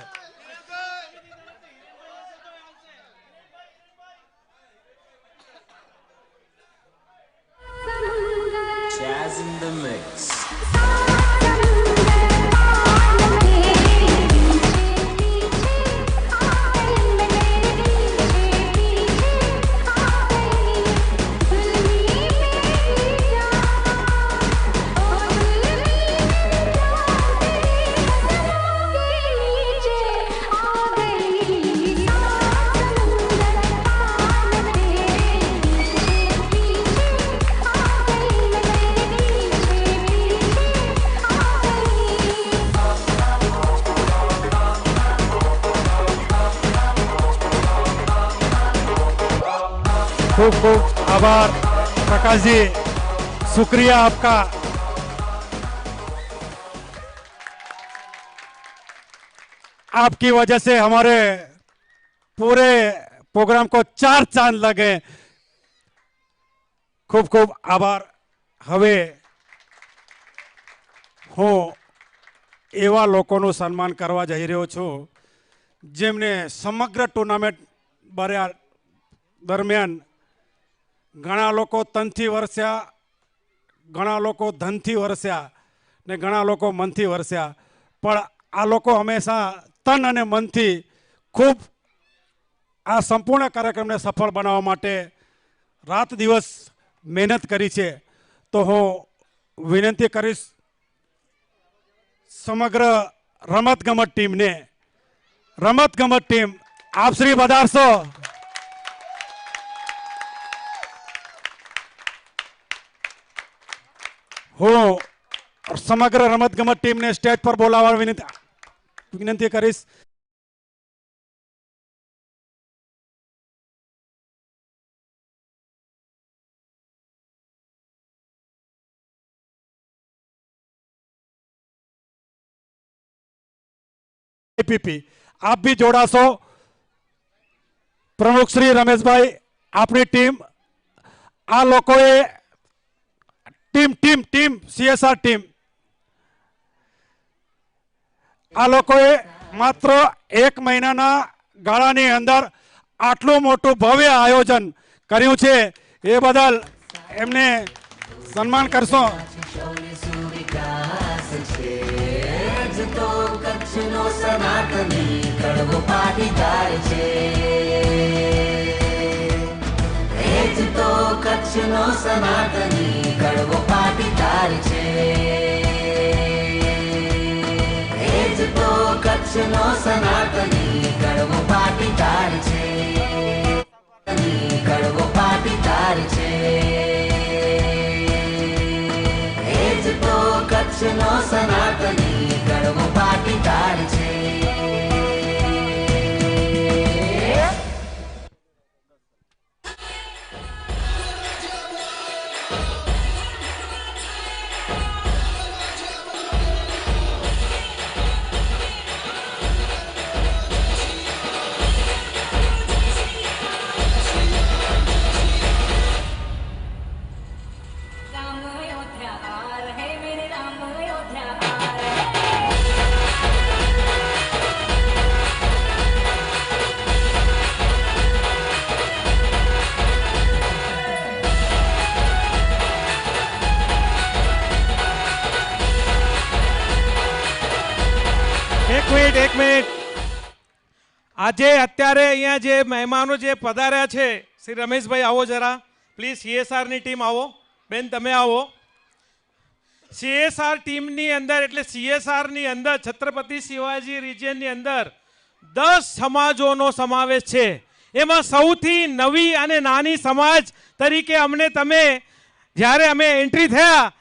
Jazz in the mix. खूब खूब आभार प्रकाश जी, शुक्रिया आपका. आपकी वजह से हमारे पूरे प्रोग्राम को 4 चांद लगे. खूब खूब आभार. હવે હું એવા લોકોનું સન્માન કરવા જઈ રહ્યો છું જેમને સમગ્ર ટુર્નામેન્ટ દરમિયાન ઘણા લોકો તનથી વરસ્યા, ઘણા લોકો ધનથી વરસ્યા ને ઘણા લોકો મનથી વરસ્યા, પણ આ લોકો હંમેશા તન અને મનથી ખૂબ આ સંપૂર્ણ કાર્યક્રમને સફળ બનાવવા માટે રાત દિવસ મહેનત કરી છે. તો હું વિનંતી કરીશ સમગ્ર રમતગમત ટીમને, રમતગમત ટીમ આપ શ્રી પધારશો. હું સમગ્ર રમતગમત ટીમને સ્ટેજ પર બોલાવવા વિનંતી કરીશ. पीपी आप भी जोड़ा सो. प्रमुख श्री रमेश भाई अपनी टीम आ लोकोए team team team CSR team आ लोकोए मात्र 1 महीनाना गाळानी अंदर आटलू मोटू भव्य आयोजन कर्યું છે એ બદલ એમને સન્માન કરશો. કચ્છનો સનાતની કડવો પાટીદાર છે. એ જ તો કચ્છનો સનાતની કડવો પાટીદાર છે. એ જ તો કચ્છનો સનાતની કડવો પાટીદાર છે. કડવો પાટીદાર છે. એ જ તો કચ્છનો સનાતની કડવો પાટીદાર છે. राम अयोध्या आ रहे मेरे राम अयोध्या आ रहे. એક મિનિટ આજે અત્યારે અહીંયા જે મહેમાનો જે પધાર્યા છે શ્રી રમેશભાઈ આવો જરા પ્લીઝ. CSR ની ટીમ આવો. બેન તમે આવો. CSR ટીમની અંદર એટલે CSR ની અંદર છત્રપતિ શિવાજી રિજિયનની અંદર 10 સમાજોનો સમાવેશ છે. એમાં સૌથી નવી અને નાની સમાજ તરીકે અમને તમે જ્યારે અમે એન્ટ્રી થયા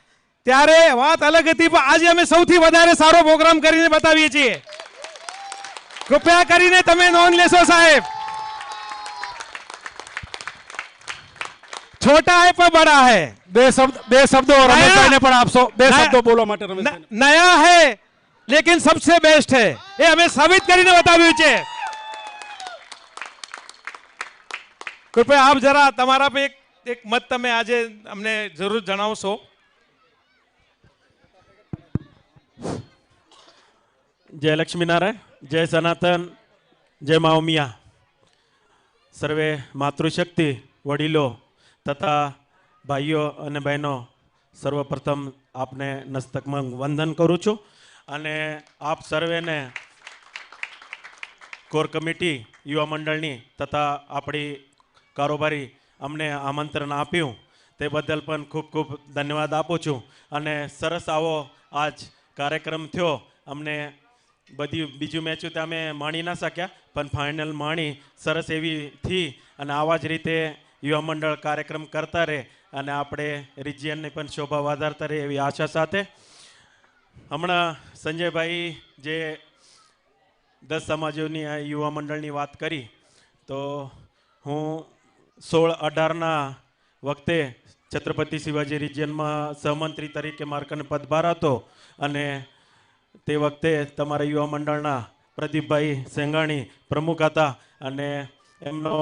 ત્યારે વાત અલગ હતી, પણ આજે અમે સૌથી વધારે સારો પ્રોગ્રામ કરીને બતાવીએ છીએ. કૃપયા કરીને તમે નોંધ લેશો સાહેબ. छोटा है पर बड़ा है. બે શબ્દો રમેશભાઈને પણ આપશો. બે શબ્દો બોલવા માટે રમેશભાઈ. नया है लेकिन सबसे बेस्ट है ये हमें साबित કરીને બતાવ્યું છે. કૃપયા આપ જરા તમારા पे એક મત તમે આજે અમને જરૂર જણાવશો. जय लक्ष्मी नारायण, जय सनातन, जय माओमिया. सर्वे मातृशक्ति वडीलो तथा भाईओ અને બહેનો સર્વપ્રથમ આપને નસ્તકમાં વંદન કરું છું અને આપ સર્વેને કોર કમિટી યુવા મંડળની તથા આપણી કારોબારી અમને આમંત્રણ આપ્યું તે બદલ પણ ખૂબ ખૂબ ધન્યવાદ આપું છું. અને સરસ આવો આજ કાર્યક્રમ થયો. અમને બધી બીજું મેચો તો અમે માણી ના શક્યા પણ ફાઇનલ માણી સરસ એવી થી અને આવા જ રીતે યુવા મંડળ કાર્યક્રમ કરતા રહે અને આપણે રિજિયનને પણ શોભા વધારતા રહે એવી આશા સાથે હમણાં સંજયભાઈ જે 10 સમાજોની આ યુવા મંડળની વાત કરી તો હું 16-18ના વખતે છત્રપતિ શિવાજી રિજિયનમાં સહમંત્રી તરીકે માર્કન પદભાર હતો અને તે વખતે તમારા યુવા મંડળના પ્રદીપભાઈ સેંગાણી પ્રમુખ હતા અને એમનો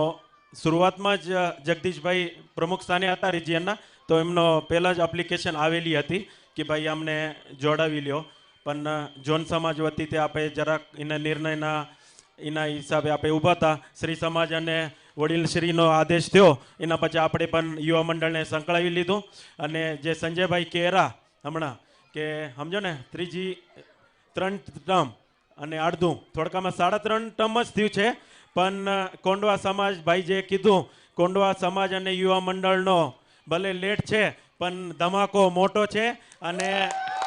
શરૂઆતમાં જ જગદીશભાઈ પ્રમુખ સ્થાને હતા રિજિયનના, તો એમનો પહેલાં જ એપ્લિકેશન આવેલી હતી કે ભાઈ અમને જોડાવી લ્યો, પણ જોન સમાજ વતી તે આપણે જરાક એના નિર્ણયના એના હિસાબે આપણે ઊભા હતા. શ્રી સમાજ અને વડીલશ્રીનો આદેશ થયો એના પછી આપણે પણ યુવા મંડળને સંકળાવી લીધું. અને જે સંજયભાઈ કહેરા હમણાં કે સમજો ને 3 ટર્મ અને અડધું થોડકામાં 3.5 ટર્મ જ થયું છે, પણ કોંડવા સમાજ ભાઈ જે કીધું, કોંડવા સમાજ અને યુવા મંડળનો ભલે લેટ છે પણ ધમાકો મોટો છે. અને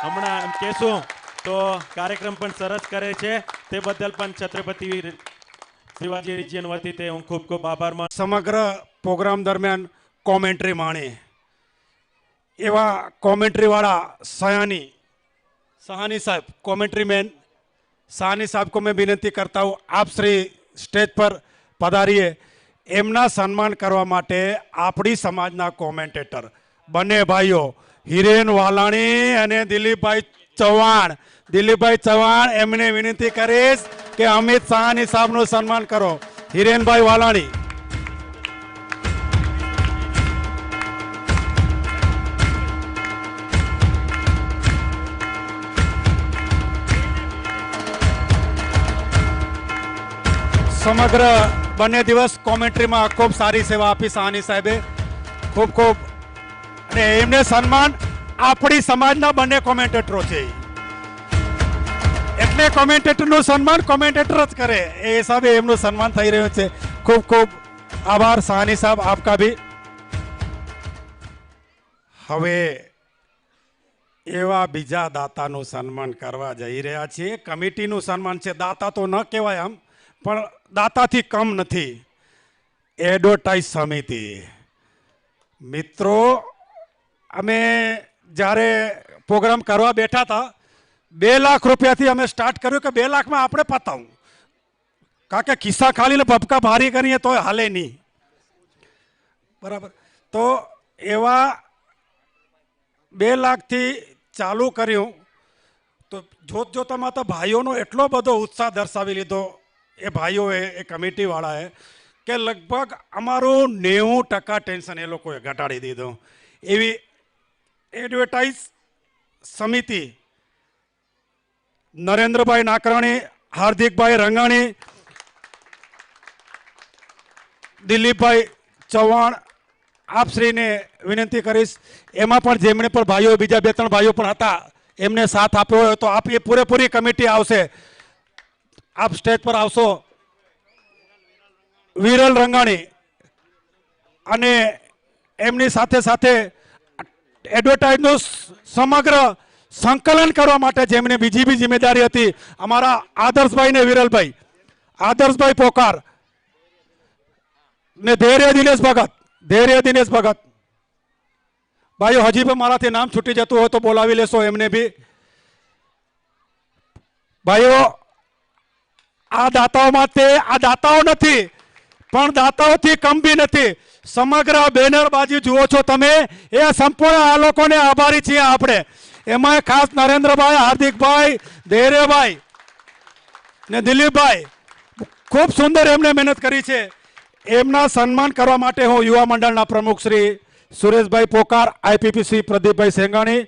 હમણાં એમ કહેશું તો કાર્યક્રમ પણ સરસ કરે છે, તે બદલ પણ છત્રપતિ શિવાજી રિજિયન વતી તે હું ખૂબ ખૂબ આભાર માનું. સમગ્ર પ્રોગ્રામ દરમિયાન કોમેન્ટ્રી માણી એવા કોमेंट्री वाला सहानी साहब, कमेंट्री मैन सहानी साहब को मैं विनती करता हूँ आप श्री स्टेज पर पधारिए. एमना सन्मान करवा माटे आपणी समाजना कोमेंटेटर बने भाईओ हिरेन वालाणी अने दिलीपभाई चौहाण एमने विनती करीश के अमित सहानी साहबનું સન્માન કરો. હિરેનભાઈ વાલાણી. સમગ્ર બંને દિવસ કોમેન્ટ્રીમાં ખૂબ સારી સેવા આપી સહાની સાહેબે. ખૂબ ખૂબ અને એમને સન્માન આપણી સમાજના બંને કોમેન્ટેટરો છે, એટલે કોમેન્ટેટરનું સન્માન કોમેન્ટેટર જ કરે એ હિસાબે એમનું સન્માન થઈ રહ્યું છે. ખૂબ ખૂબ આભાર સહાની સાહેબ આપકા ભી. હવે એવા બીજા દાતાનું સન્માન કરવા જઈ રહ્યા છીએ. કમિટીનું સન્માન છે, દાતા તો ન કહેવાય આમ, પણ દાતાથી કમ નથી. એડવર્ટાઇઝ સમિતિ મિત્રો, અમે જ્યારે પ્રોગ્રામ કરવા બેઠા હતા 2 લાખ રૂપિયાથી અમે સ્ટાર્ટ કર્યું કે 2 લાખમાં આપણે પતાવું, કારણ કે ખિસ્સા ખાલી ભપકા ભારી કરીએ તો હાલે નહીં, બરાબર. તો એવા 2 લાખથી ચાલુ કર્યું. તો જોતમાં તો ભાઈઓનો એટલો બધો ઉત્સાહ દર્શાવી લીધો એ ભાઈઓએ, એ કમિટીવાળાએ, કે લગભગ અમારું 90% ટેન્શન એ લોકોએ ઘટાડી દીધું. એવી એડવર્ટાઇઝ સમિતિ નરેન્દ્રભાઈ નાકરાણી, હાર્દિકભાઈ રંગાણી, દિલીપભાઈ ચૌહાણ, આપશ્રીને વિનંતી કરીશ. એમાં પણ જેમણે પણ ભાઈઓ, બીજા 2-3 ભાઈઓ પણ હતા, એમને સાથ આપ્યો હોય તો આપી પૂરેપૂરી કમિટી આવશે. આપ સ્ટેજ પર આવશો. વિરલ રંગાણી અને એમની સાથે સાથે એડવર્ટાઇઝનું સમગ્ર સંકલન કરવા માટે જેમને બીજી બી જિમ્મેદારી હતી, અમારા આદર્શભાઈ ને વિરલભાઈ, આદર્શભાઈ પોકાર ને ધૈર્ય દિનેશ ભગત. ભાઈઓ હજી પણ મારાથી નામ છૂટી જતું હોય તો બોલાવી લેશો એમને બી. ભાઈઓ આ દાતાઓ નથી, પણ દાતાઓથી કમ બી નથી. સમગ્ર બેનરબાજી જુઓ છો તમે, એ સંપૂર્ણ આ લોકોને આભારી છીએ આપણે. એમાં ખાસ નરેન્દ્રભાઈ, હાર્દિકભાઈ, ધૈર્યભાઈ ને દિલીપભાઈ ખૂબ સુંદર એમને મહેનત કરી છે. એમના સન્માન કરવા માટે હું યુવા મંડળના પ્રમુખ શ્રી સુરેશભાઈ પોકાર, આઈપીપીસી પ્રદીપભાઈ સેંગાણી,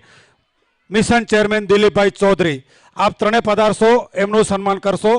મિશન ચેરમેન દિલીપભાઈ ચૌધરી, આપ ત્રણે પધારશો, એમનું સન્માન કરશો.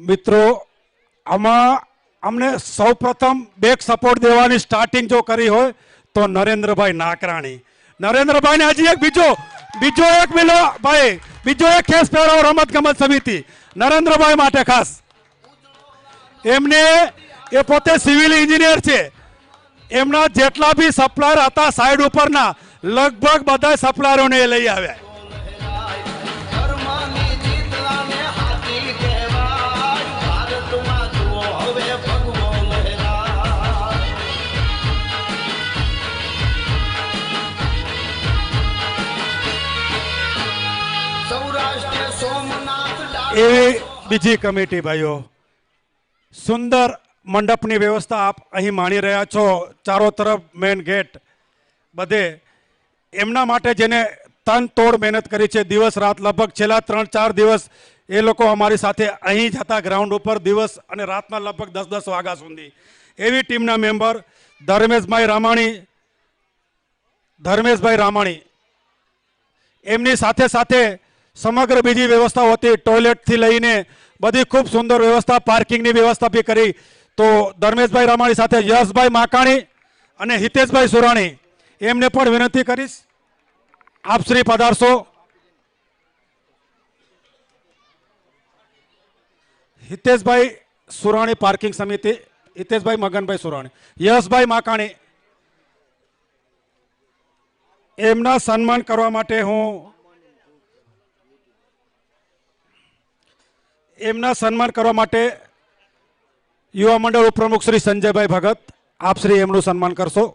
મિત્રો, આમાં અમને સૌપ્રથમ બેક સપોર્ટ દેવાની સ્ટાર્ટિંગ જો કરી હોય તો નરેન્દ્રભાઈ નાકરાણી. નરેન્દ્રભાઈને હજી એક બીજો એક ખેસ પહેરાવો રમત ગમત સમિતિ નરેન્દ્રભાઈ માટે ખાસ. એમને, એ પોતે સિવિલ એન્જિનિયર છે, એમના જેટલા બી સપ્લાયર હતા સાઈડ ઉપરના લગભગ બધા સપ્લાયરોને એ લઈ આવ્યા. ધર્મની જીતલાને હાથી કહેવાય. ભારતમાં જુઓ હવે ભગવો લહેરાય. સૌરાષ્ટ્ર સોમનાથ એવી બીજી કમિટી ભાઈઓ, સુંદર મંડપની વ્યવસ્થા આપ અહીં માણી રહ્યા છો. ચારો તરફ મેન ગેટ બધે એમના માટે જેને તન તોડ મહેનત કરી છે, દિવસ રાત લગભગ છેલ્લા 3-4 દિવસ એ લોકો અમારી સાથે અહીં જ હતા ગ્રાઉન્ડ ઉપર, દિવસ અને રાતના લગભગ 10-10 વાગ્યા સુધી. એવી ટીમના મેમ્બર ધર્મેશભાઈ રામાણી, એમની સાથે સાથે સમગ્ર બીજી વ્યવસ્થાઓ હતી, ટોયલેટથી લઈને બધી ખૂબ સુંદર વ્યવસ્થા, પાર્કિંગની વ્યવસ્થા બી કરી. તો ધર્મેશભાઈ રામાણી સાથે યશભાઈ માકાણી અને હિતેશભાઈ સુરાણી, એમને પણ વિનંતી કરીશ આપ શ્રી પધારશો. હિતેશભાઈ સુરાણી પાર્કિંગ સમિતિ, હિતેશભાઈ મગનભાઈ સુરાણી, યશભાઈ માકાણી, એમના સન્માન કરવા માટે યુવા મંડળ ઉપપ્રમુખ શ્રી સંજયભાઈ ભગત, આપ શ્રી એમનું સન્માન કરશો.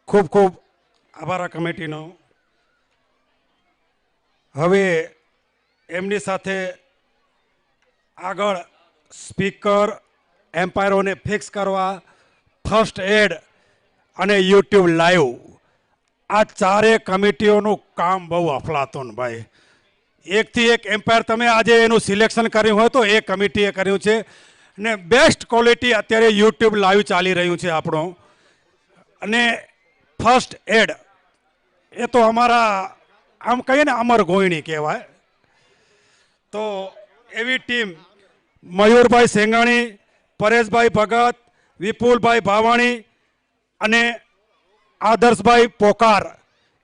ખૂબ ખૂબ આભાર આ કમિટીનો. હવે એમની સાથે આગળ સ્પીકર, એમ્પાયરોને ફિક્સ કરવા, ફર્સ્ટ એડ અને યુટ્યુબ લાઈવ, આ ચારે કમિટીઓનું કામ બહુ અફલાતું ભાઈ. એકથી એક એમ્પાયર તમે આજે એનું સિલેક્શન કર્યું હોય તો એ કમિટીએ કર્યું છે. ને બેસ્ટ ક્વોલિટી અત્યારે યુટ્યુબ લાઈવ ચાલી રહ્યું છે આપણો. અને ફર્સ્ટ એડ એ તો અમારા આમ કહીએ ને અમર ગોયણી કહેવાય. તો એવી ટીમ મયુરભાઈ સેંગાણી, પરેશભાઈ ભગત, વિપુલભાઈ ભાવાણી અને આદર્શભાઈ પોકાર,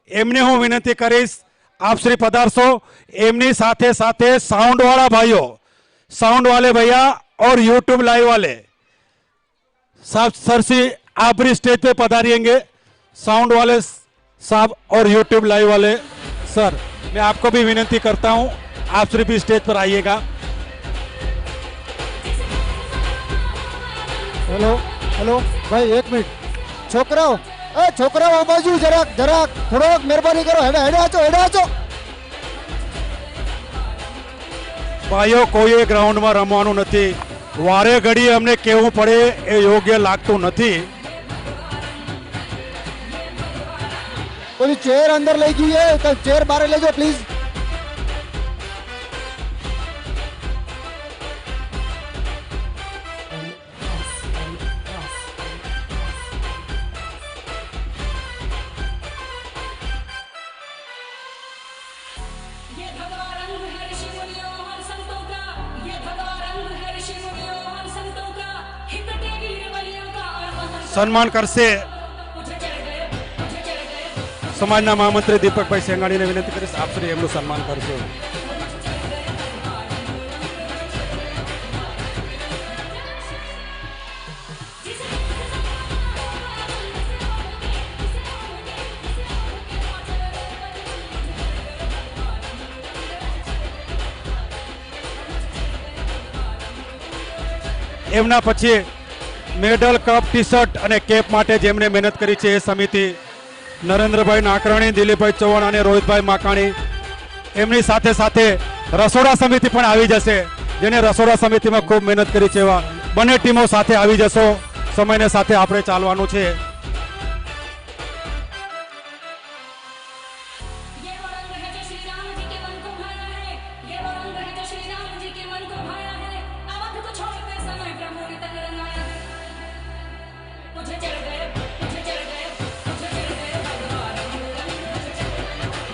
એમને હું વિનંતી કરીશ આપ શ્રી પધારશો. એમની સાથે સાથે साउंड वाला भाइयों, साउंड वाले भैया और यूट्यूब लाइव वाले साहब, सर से आप भी स्टेज पे पधारिएंगे. साउंड वाले साहब और यूट्यूब लाइव वाले सर, मैं आपको भी विनती करता हूं आप सिर्फ भी स्टेज पर आइएगा. हेलो हेलो भाई, एक मिनट. छोकराओ, छोकराओ आ बाजू જરાક થોડોક મહેરબાની કરો. હેડે આચો. ભાઈઓ, કોઈએ ગ્રાઉન્ડમાં રમવાનું નથી. વારે ઘડીએ અમને કહેવું પડે એ યોગ્ય લાગતું નથી. કોઈ ચેર અંદર લઈ ગઈ है तो चेयर बाहर ले जाओ प्लीज. ये भगवा रंग है ऋषि मुनियों और संतों का, ये भगवा रंग है ऋषि मुनियों और संतों का, हित तेरी निर्बलियों का और महंत સન્માન કરશે સમાજના મહામંત્રી દીપકભાઈ સેંગાણીને વિનંતી કરીશ આપ શ્રી એમનું સન્માન કરશો. એમના પછી મેડલ, કપ, ટી શર્ટ અને કેપ માટે જેમણે મહેનત કરી છે એ સમિતિ નરેન્દ્રભાઈ નાકરાણી, દિલીપભાઈ ચૌહાણ અને રોહિતભાઈ માકાણી, એમની સાથે સાથે રસોડા સમિતિ પણ આવી જશે, જેને રસોડા સમિતિમાં ખૂબ મહેનત કરી છે. એવા બંને ટીમો સાથે આવી જશો. સમયને સાથે આપણે ચાલવાનું છે. ये वो रंग है जो श्री राम जी के मन को भाया है,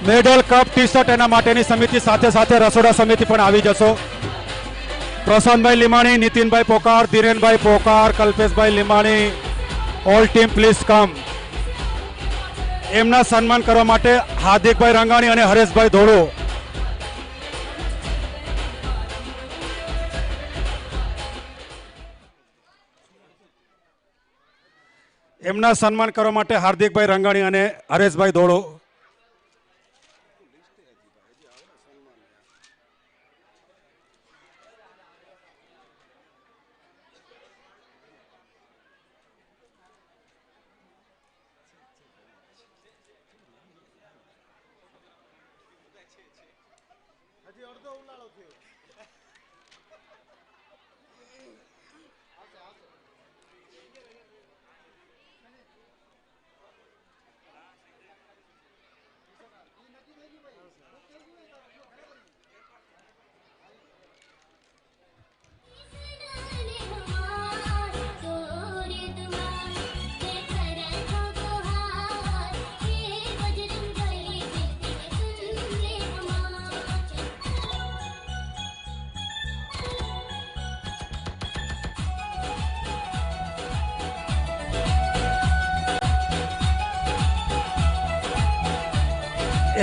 મેડલ કપ ટી શર્ટ એના માટેની સમિતિ સાથે સાથે રસોડા સમિતિ પણ આવી જશો. Prashantbhai લીમાણી, Nitinbhai Pokar, Dhirenbhai Pokar, Kalpeshbhai Limani, all team please come. એમના સન્માન કરવા માટે હાર્દિકભાઈ રંગાણી અને હરેશભાઈ ધોળો. એમના સન્માન કરવા માટે હાર્દિકભાઈ રંગાણી અને હરેશભાઈ ધોળો.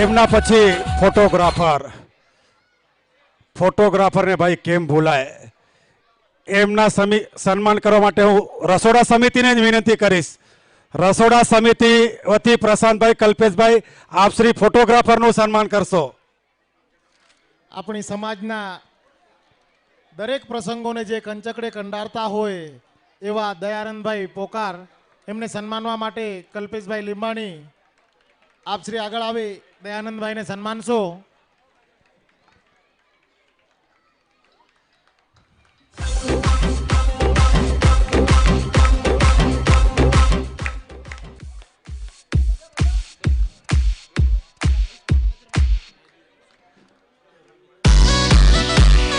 એમના પછી ફોટોગ્રાફરને ભાઈ કેમ ભૂલાય. એમના સન્માન કરવા માટે હું રસોડા સમિતિને જ વિનંતી કરીશ. રસોડા સમિતિ વતી પ્રશાંતભાઈ, કલ્પેશભાઈ, આપ શ્રી ફોટોગ્રાફરનું સન્માન કરશો. આપણી સમાજના દરેક પ્રસંગોને જે કંચકડે કંડારતા હોય એવા દયાનંદભાઈ પોકાર, એમને સન્માનવા માટે કલ્પેશભાઈ લીંબાણી આપ શ્રી આગળ આવી દયાનંદભાઈને સન્માનશો.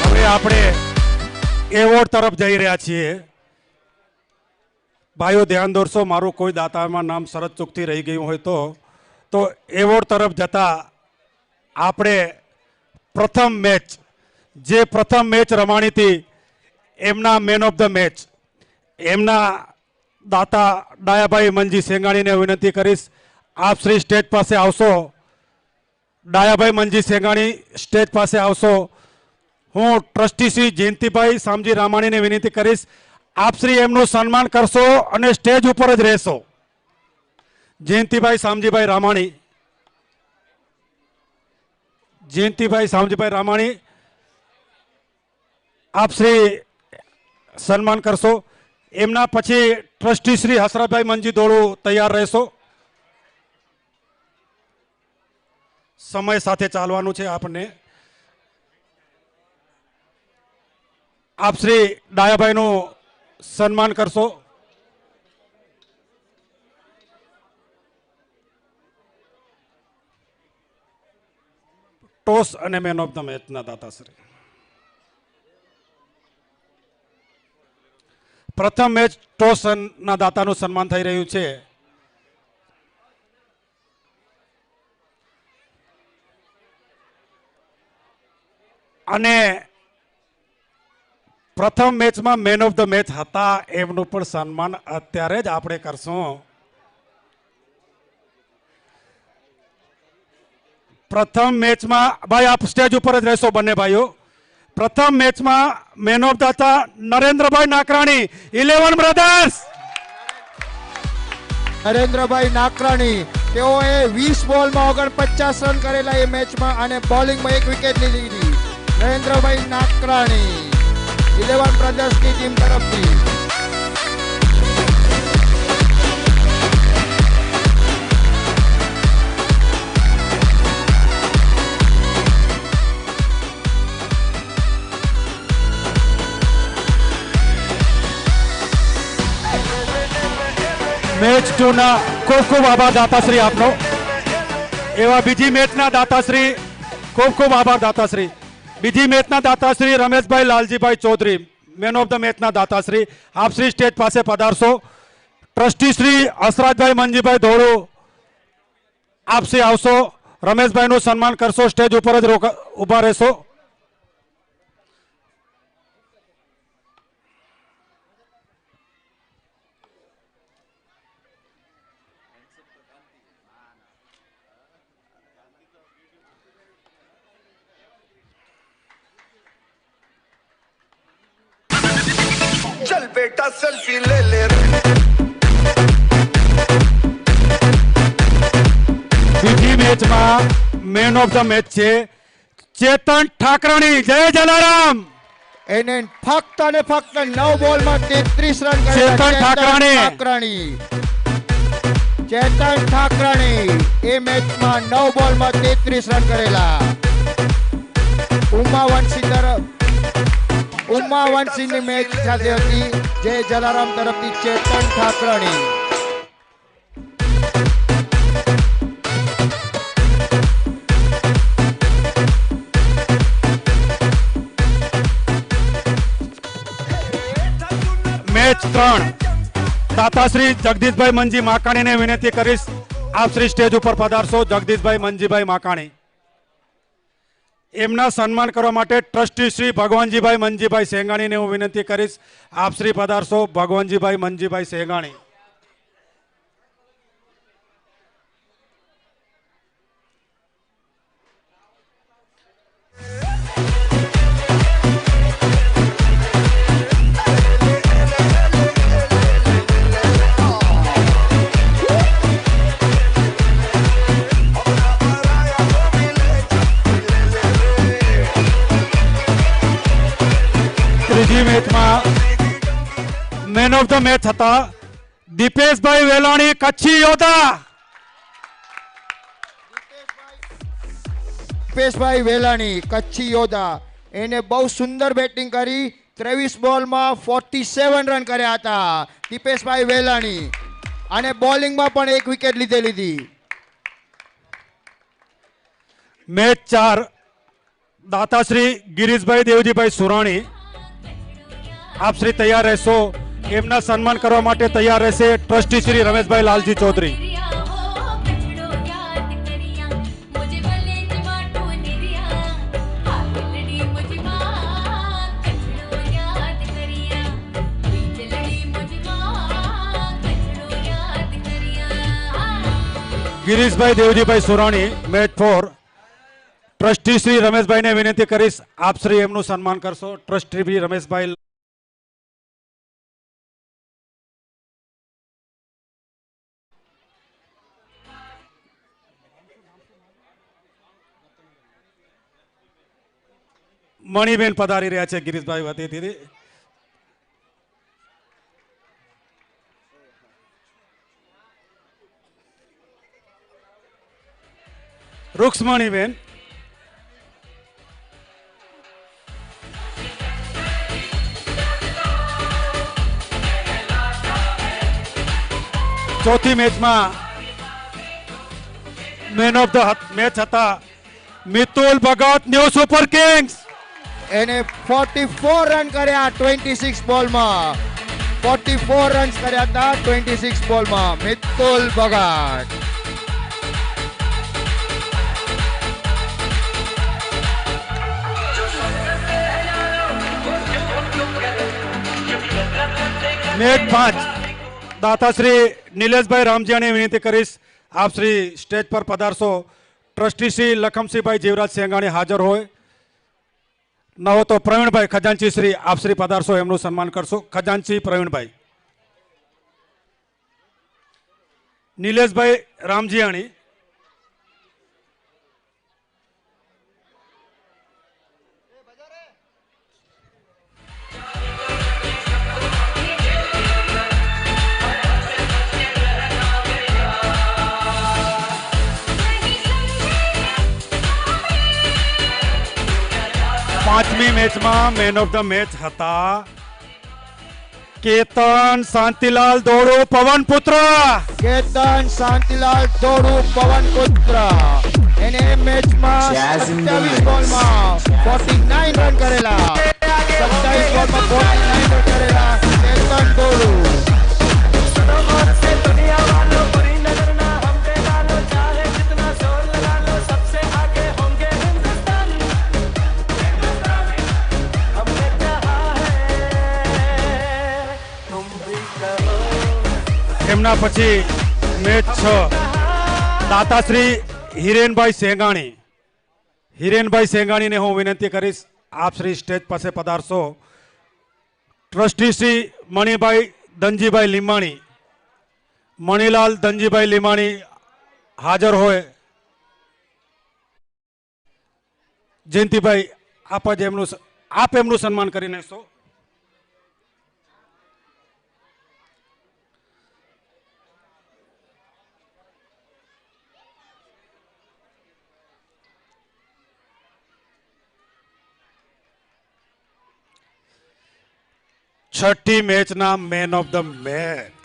હવે આપણે એવોર્ડ તરફ જઈ રહ્યા છીએ. ભાઈઓ ધ્યાન દોરશો, મારું કોઈ દાતામાં નામ શરત ચૂકથી રહી ગયું હોય તો એવોર્ડ તરફ જતા આપણે પ્રથમ મેચ રમાણી હતી એમના મેન ઓફ ધ મેચ એમના દાતા ડાયાભાઈ મનજી સેંગાણીને વિનંતી કરીશ, આપ શ્રી સ્ટેજ પાસે આવશો. ડાયાભાઈ મનજી સેંગાણી સ્ટેજ પાસે આવશો. હું ટ્રસ્ટી શ્રી જયંતિભાઈ શામજી રામાણીને વિનંતી કરીશ, આપ શ્રી એમનું સન્માન કરશો અને સ્ટેજ ઉપર જ રહેશો. જયંતિભાઈ શામજીભાઈ રામાણી, આપ શ્રી સન્માન કરશો. એમના પછી ટ્રસ્ટી શ્રી હસરતભાઈ મનજી ધોળુ તૈયાર રહેશો. સમય સાથે ચાલવાનું છે આપણને. આપ શ્રી ડાયાભાઈનું સન્માન કરશો. ટોસ અને મેન ઓફ ધ મેચના દાતાશ્રી. પ્રથમ મેચ ટોસ ના દાતાનું સન્માન થઈ રહ્યું છે. અને પ્રથમ મેચમાં મેન ઓફ ધ મેચ હતા એમનું પણ સન્માન અત્યારે જ આપણે કરશું. પ્રથમ મેચમાં ભાઈ આપ સ્ટેજ ઉપર જ રહેશો બંને ભાઈઓ. પ્રથમ મેચમાં મેન ઓફ ધ હતા નરેન્દ્રભાઈ નાકરાણી, 11 બ્રધર્સ. નરેન્દ્રભાઈ નાકરાણી, તેઓએ 20 બોલમાં 49 રન કરેલા એ મેચમાં અને બોલિંગમાં 1 વિકેટ લીધી. નરેન્દ્રભાઈ નાકરાણી 11 બ્રધર્સની ટીમ તરફથી. મેચ 2 ના ખૂબ ખૂબ આભાર દાતાશ્રી આપનો. એવા બીજી મેચના દાતાશ્રી, ખૂબ ખૂબ આભાર દાતાશ્રી. બીજી મેચના દાતાશ્રી Rameshbhai Laljibhai Chaudhari, man of the મેચના દાતાશ્રી, આપ શ્રી સ્ટેજ પાસે પધારશો. ટ્રસ્ટી શ્રી હસરાજભાઈ મનજીભાઈ ધોળુ, આપ શ્રી આવશો. રમેશભાઈનું સન્માન કરશો. સ્ટેજ ઉપર જ ઊભા રહેશો. चल बेटा सेल्फी ले ले બીજી મેચમાં મેન ઓફ ધ મેચ છે ચેતન ઠાકરાણી. જય જલારામ. એને ફક્ત અને ફક્ત 9 બોલમાં 33 રન કરેલા ચેતન ઠાકરાણી. ચેતન ઠાકરાણી એ મેચમાં 9 બોલમાં 33 રન કરેલા. ઉમા વંશીની મેચ સાથે હતી. જય જલારામ તરફથી ચેતન ઠાકરાણી. મેચ 3 દાતાશ્રી જગદીશભાઈ મંજી માકાણીને વિનંતી કરીશ આપ શ્રી સ્ટેજ ઉપર પધારશો. જગદીશભાઈ મંજીભાઈ માકાણી. એમના સન્માન કરવા માટે ટ્રસ્ટી શ્રી ભગવાનજીભાઈ મંજીભાઈ સેંગાણીને હું વિનંતી કરીશ આપ શ્રી પધારશો. ભગવાનજીભાઈ મંજીભાઈ સેંગાણી. ત્રીજી મેચમાં મેન ઓફ ધ મેચ હતા દીપેશભાઈ વેલાણી કચ્છી યોદ્ધા. દીપેશભાઈ વેલાણી કચ્છી યોદ્ધા. એને બહુ સુંદર બેટિંગ કરી. 23 બોલમાં 47 રન કર્યા હતા દીપેશભાઈ વેલાણી. અને બોલિંગમાં પણ એક વિકેટ લીધી. મેચ 4 દાતાશ્રી ગિરીશભાઈ દેવજીભાઈ સુરાણી. આપ શ્રી તૈયાર રહેશો. એમના સન્માન કરવા માટે તૈયાર રહેશે trustee Shri Rameshbhai Lalji Chaudhari. Girishbhai Devjibhai Surani match 4 trustee Shri રમેશભાઈને વિનંતી કરીશ આપ શ્રી એમનું સન્માન કરશો. ટ્રસ્ટી શ્રી રમેશભાઈ. મણિબેન પધારી રહ્યા છે ગિરીશભાઈ વતીથી. રૂક્ષ્મણીબેન. ચોથી મેચમાં મેન ઓફ ધ મેચ હતા મિતુલ ભગત ન્યૂ સુપર કિંગ્સ. એને 44 રન કર્યા 26 બોલમાં. 44 રન્સ કર્યા હતા 26 બોલમાં મિતુલ ભગત. મેચ 5 દાતાશ્રી નિલેશભાઈ રામજીયાને વિનંતી કરીશ આપ શ્રી સ્ટેજ પર પધારશો. ટ્રસ્ટી શ્રી લખમસિંહભાઈ જીવરાજ સેંગાણી હાજર હોય. ન હો તો પ્રવીણભાઈ ખજાનચી શ્રી આપ શ્રી પધારશો. એમનું સન્માન કરશો. ખજાનચી પ્રવીણભાઈ. નિલેશભાઈ રામજીયાણી. પાંચમી મેચમાં મેન ઓફ ધ મેચ હતા કેતન શાંતિલાલ દોડુ પવનપુત્ર. કેતન શાંતિલાલ દોડુ પવનપુત્ર. એને મેચમાં 27 બોલમાં 49 રન કરેલા. 27 બોલમાં 49 રન કરેલા કેતન દોડુ. दुनिया वालों बुरी नजर ना हम पे डालो चाहे जितना शोर लगा लो सब એમના પછી મેચ 6 દાતાશ્રી હિરેનભાઈ સેંગાણી. હિરેનભાઈ સેંગાણીને હું વિનંતી કરીશ આપ શ્રી સ્ટેજ પાસે પધારશો. ટ્રસ્ટી શ્રી મણિભાઈ ધનજીભાઈ લીમાણી, મણિલાલ ધનજીભાઈ લીમાણી હાજર હોય. જયંતિભાઈ આપ એમનું સન્માન કરી નાખશો. છઠ્ઠી મેચના મેન ઓફ ધ મેચ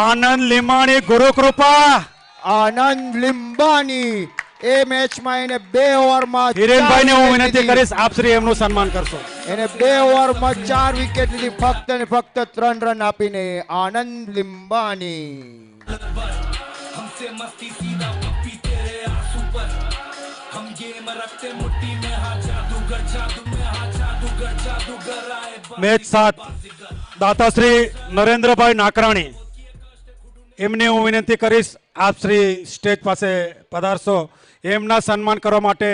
આનંદ લીમાણી ગુરુકૃપા. આનંદ લીંબાની એ મેચમાં એને 2 ઓવરમાં હિરેનભાઈને હું વિનંતી કરીશ આપ શ્રી એમનું સન્માન કરશો. એને 2 ઓવરમાં 4 વિકેટ લીધી, ફક્ત ને ફક્ત 3 રન આપીને આનંદ લીંબાની. મેચ 7 દાતાશ્રી નરેન્દ્રભાઈ નાકરાણી, એમને હું વિનંતી કરીશ આપ શ્રી સ્ટેજ પાસે પધારશો. એમના સન્માન કરવા માટે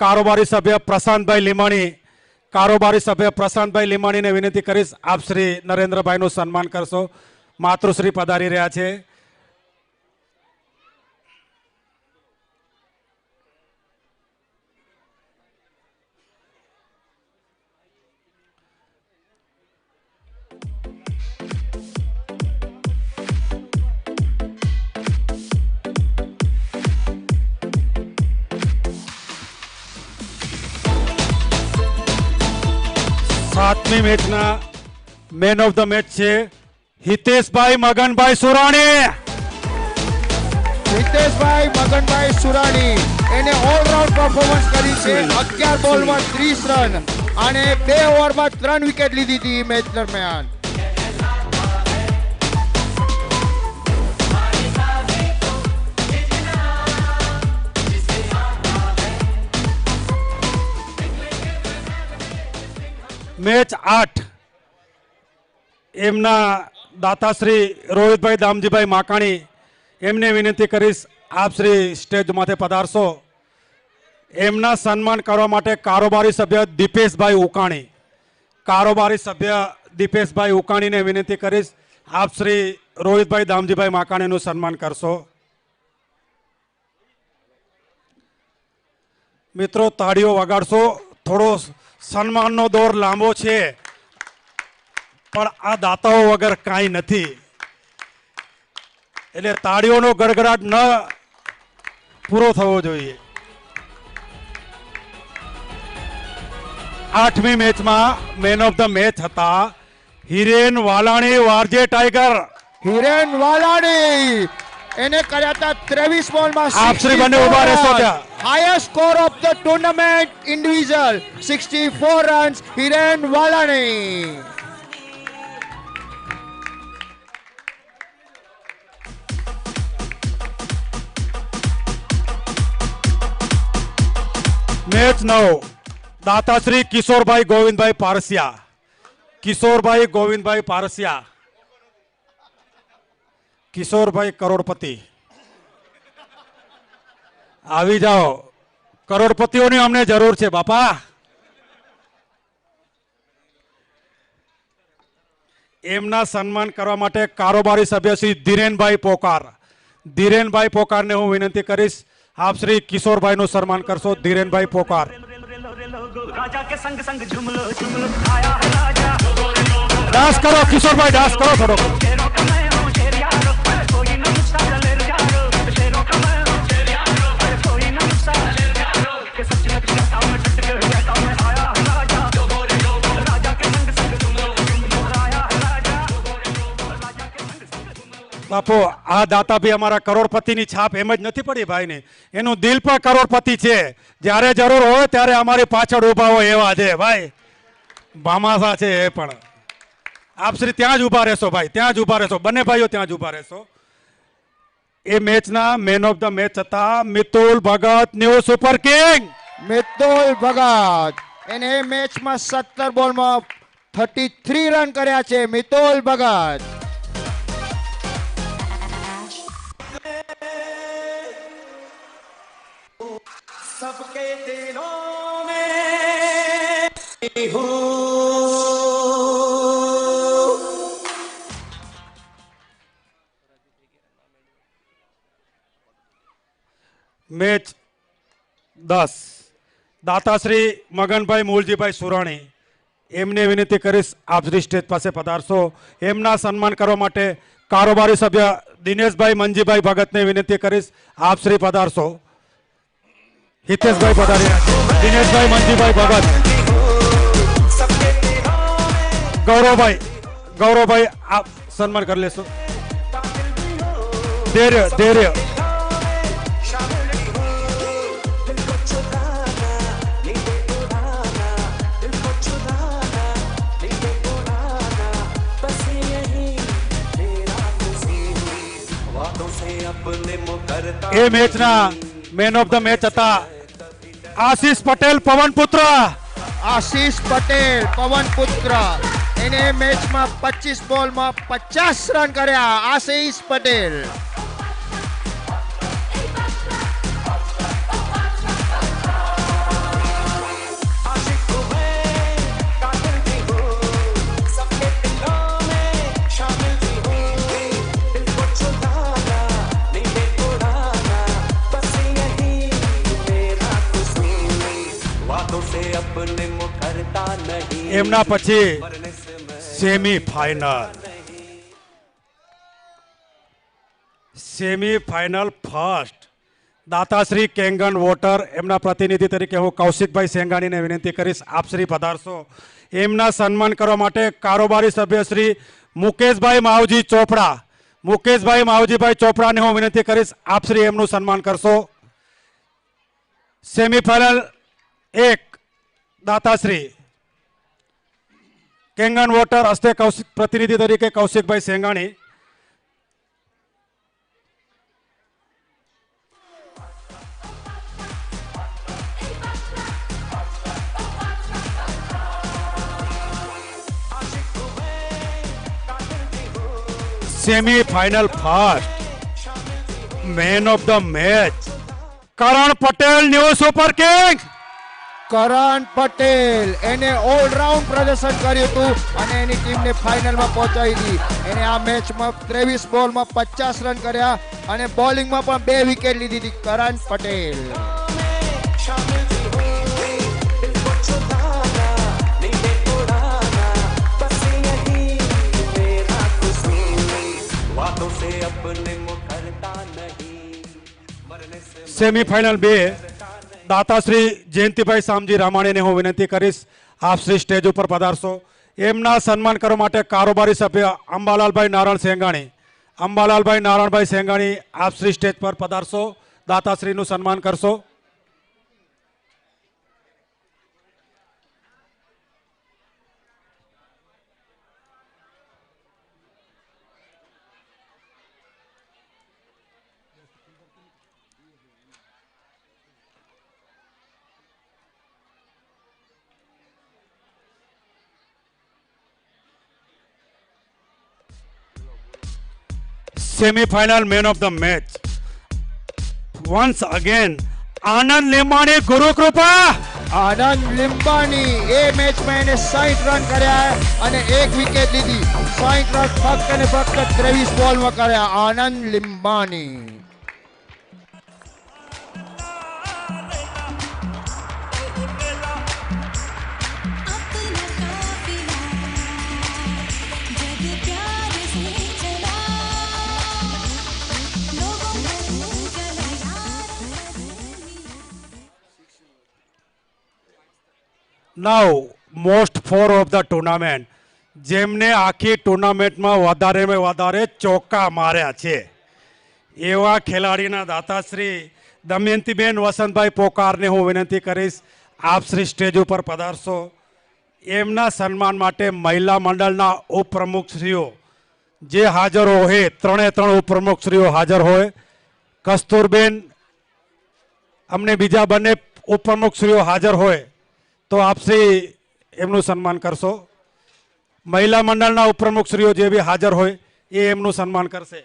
કારોબારી સભ્ય પ્રશાંતભાઈ લીમાણીને વિનંતી કરીશ આપ શ્રી નરેન્દ્રભાઈનું સન્માન કરશો. માતૃશ્રી પધારી રહ્યા છે. સાતમી મેચના મેન ઓફ ધ મેચ છે હિતેશભાઈ મગનભાઈ સુરાણી. હિતેશભાઈ મગનભાઈ સુરાણી એને ઓલરાઉન્ડ પરફોર્મન્સ કરી છે. 11 બોલમાં 30 રન અને 2 ઓવરમાં 3 વિકેટ લીધી હતી મેચ દરમિયાન. મેચ 8 એમના દાતાશ્રી રોહિતભાઈ દામજીભાઈ માકાણી, એમને વિનંતી કરીશ આપ શ્રી સ્ટેજ માથે પધારશો. એમના સન્માન કરવા માટે કારોબારી સભ્ય દીપેશભાઈ ઉકાણીને વિનંતી કરીશ આપ શ્રી રોહિતભાઈ દામજીભાઈ માકાણીનું સન્માન કરશો. મિત્રો તાળીઓ વગાડશો. થોડો સન્માનનો દોર લાંબો છે પણ આ દાતાઓ વગર કાંઈ નથી, એટલે તાળીઓનો ગડગડાટ ન પૂરો થવો જોઈએ. 8મી મેચમાં મેન ઓફ ધ મેચ હતા હિરેન વાલાણી વારજે ટાઈગર. હિરેન વાલાણી એને કર્યા હતા 23 બોલમાં આપ શ્રી બંને ઉભા રહેશો ત્યાં. Highest score of the tournament individual 64 runs Hiren Valani. Match 9 દાતાશ્રી કિશોરભાઈ ગોવિંદભાઈ પારસિયા. કિશોરભાઈ કરોડપતિ આવી જાઓ. કરોડપતિઓની અમને જરૂર છે બાપા. એમના સન્માન કરવા માટે કારોબારી સભ્ય શ્રી ધીરેનભાઈ પોકારને હું વિનંતી કરીશ આપ શ્રી કિશોરભાઈનું સન્માન કરશો. ધીરેનભાઈ પોકાર. ડાન્સ કરો કિશોરભાઈ, ડાન્સ કરો થોડો. બાપુ આ દાતા ભાઈ અમારા કરોડપતિની છાપ એમ જ નથી પડી ભાઈને, એનું દિલ પણ કરોડપતિ છે. જ્યારે જરૂર હોય ત્યારે અમારી પાછળ ઊભા હોય એવા છે ભાઈ. ભામાસા છે એ પણ. આપ શ્રી ત્યાં જ ઊભા રહેશો ભાઈ, ત્યાં જ ઊભા રહેશો. બંને ભાઈઓ ત્યાં જ ઊભા રહેશો. એ મેચના મેન ઓફ ધ મેચ હતા મિતુલ ભગત, ન્યૂ સુપર કિંગ. મિતુલ ભગત એને મેચમાં 17 બોલમાં 33 રન કર્યા છે. મિતુલ ભગત सबके दिलों में हूँ। મેચ 10 દાતાશ્રી મગનભાઈ મૂળજીભાઈ સુરાણી એમને વિનંતી કરીશ આપ શ્રી સ્ટેજ પાસે પધારશો. એમના સન્માન કરવા માટે કારોબારી સભ્ય દિનેશભાઈ મંજીભાઈ ભગતને વિનંતી કરીશ આપ શ્રી પધારશો. હિતેશભાઈ પધાર્યા છે. દિનેશભાઈ મંજીભાઈ ભગત. ગૌરવભાઈ આપ સન્માન કરી લેશો. ધૈર્ય એ મેચના મેન ઓફ ધ મેચ હતા આશીષ પટેલ પવનપુત્ર. આશીષ પટેલ પવનપુત્ર એને મેચમાં 25 બોલમાં 50 રન કર્યા. આશીષ પટેલ એમના પછી સેમી ફાઇનલ ફર્સ્ટ દાતાશ્રી કેંગન વોટર એમના પ્રતિનિધિ તરીકે હું કૌશિકભાઈ સેંગાણીને વિનંતી કરીશ આપ શ્રી પધારશો. એમના સન્માન કરવા માટે કારોબારી સભ્ય શ્રી મુકેશભાઈ માવજીભાઈ ચોપડાને હું વિનંતી કરીશ આપ શ્રી એમનું સન્માન કરશો. સેમીફાઇનલ 1 દાતાશ્રી કેંગન વોટર હસ્તે પ્રતિનિધિ તરીકે Kaushikbhai Sengani. Semifinal first man of the match Karan Patel new super king. Karan Patel એને ઓલરાઉન્ડ પ્રદર્શન કર્યું હતું અને એની ટીમને ફાઇનલમાં પહોંચાડી હતી. એને આ મેચમાં 23 બોલમાં 50 રન કર્યા અને બોલિંગમાં પણ 2 વિકેટ લીધી હતી. કરણ પટેલ સેમીફાઇનલ 2 દાતાશ્રી જયંતિભાઈ શામજી રામાણીને હું વિનંતી કરીશ આપ શ્રી સ્ટેજ ઉપર પધારશો. એમના સન્માન કરવા માટે કારોબારી સભ્ય અંબાલાલભાઈ નારાયણભાઈ સેંગાણી આપ શ્રી સ્ટેજ પર પધારશો. દાતાશ્રીનું સન્માન કરશો. Semi-final man of the match. Once again, આનંદ લીંબાણી ગુરુ કૃપા. આનંદ લીંબાણી એ મેચમાં એને 60 રન કર્યા અને 1 વિકેટ લીધી. 60 રન ફક્ત અને ફક્ત 23 બોલમાં કર્યા. આનંદ Limbani Now, most 4 of the tournament, જેમને આખી ટુર્નામેન્ટમાં વધારે ચોક્કા માર્યા છે એવા ખેલાડીના દાતાશ્રી દમયંતીબેન વસંતભાઈ પોકારને હું વિનંતી કરીશ આપ શ્રી સ્ટેજ ઉપર પધારશો. એમના સન્માન માટે મહિલા મંડળના ઉપપ્રમુખશ્રીઓ જે હાજર હોય 3 ઉપપ્રમુખશ્રીઓ હાજર હોય. કસ્તુરબેન અમને બીજા બંને ઉપપ્રમુખશ્રીઓ હાજર હોય તો આપશ્રી એમનું સન્માન કરશો. મહિલા મંડળના ઉપપ્રમુખશ્રીઓ જે બી હાજર હોય એ એમનું સન્માન કરશે.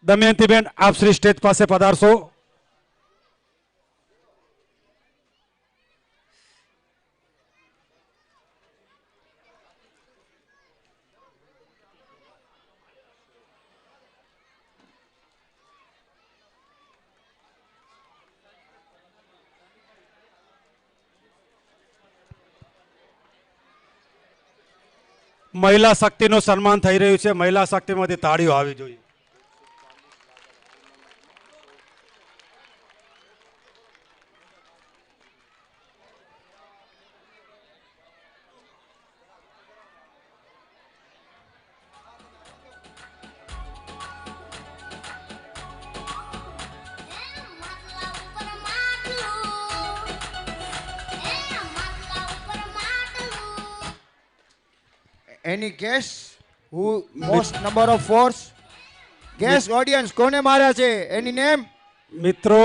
દમયંતીબેન આપ શ્રી સ્ટેજ પાસે પધારશો. મહિલા શક્તિનું સન્માન થઈ રહ્યું છે. મહિલા શક્તિમાંથી તાળીઓ આવી જોઈએ. Any guess who most number of fours? Guess audience કોને માર્યા છે? Any name? મિત્રો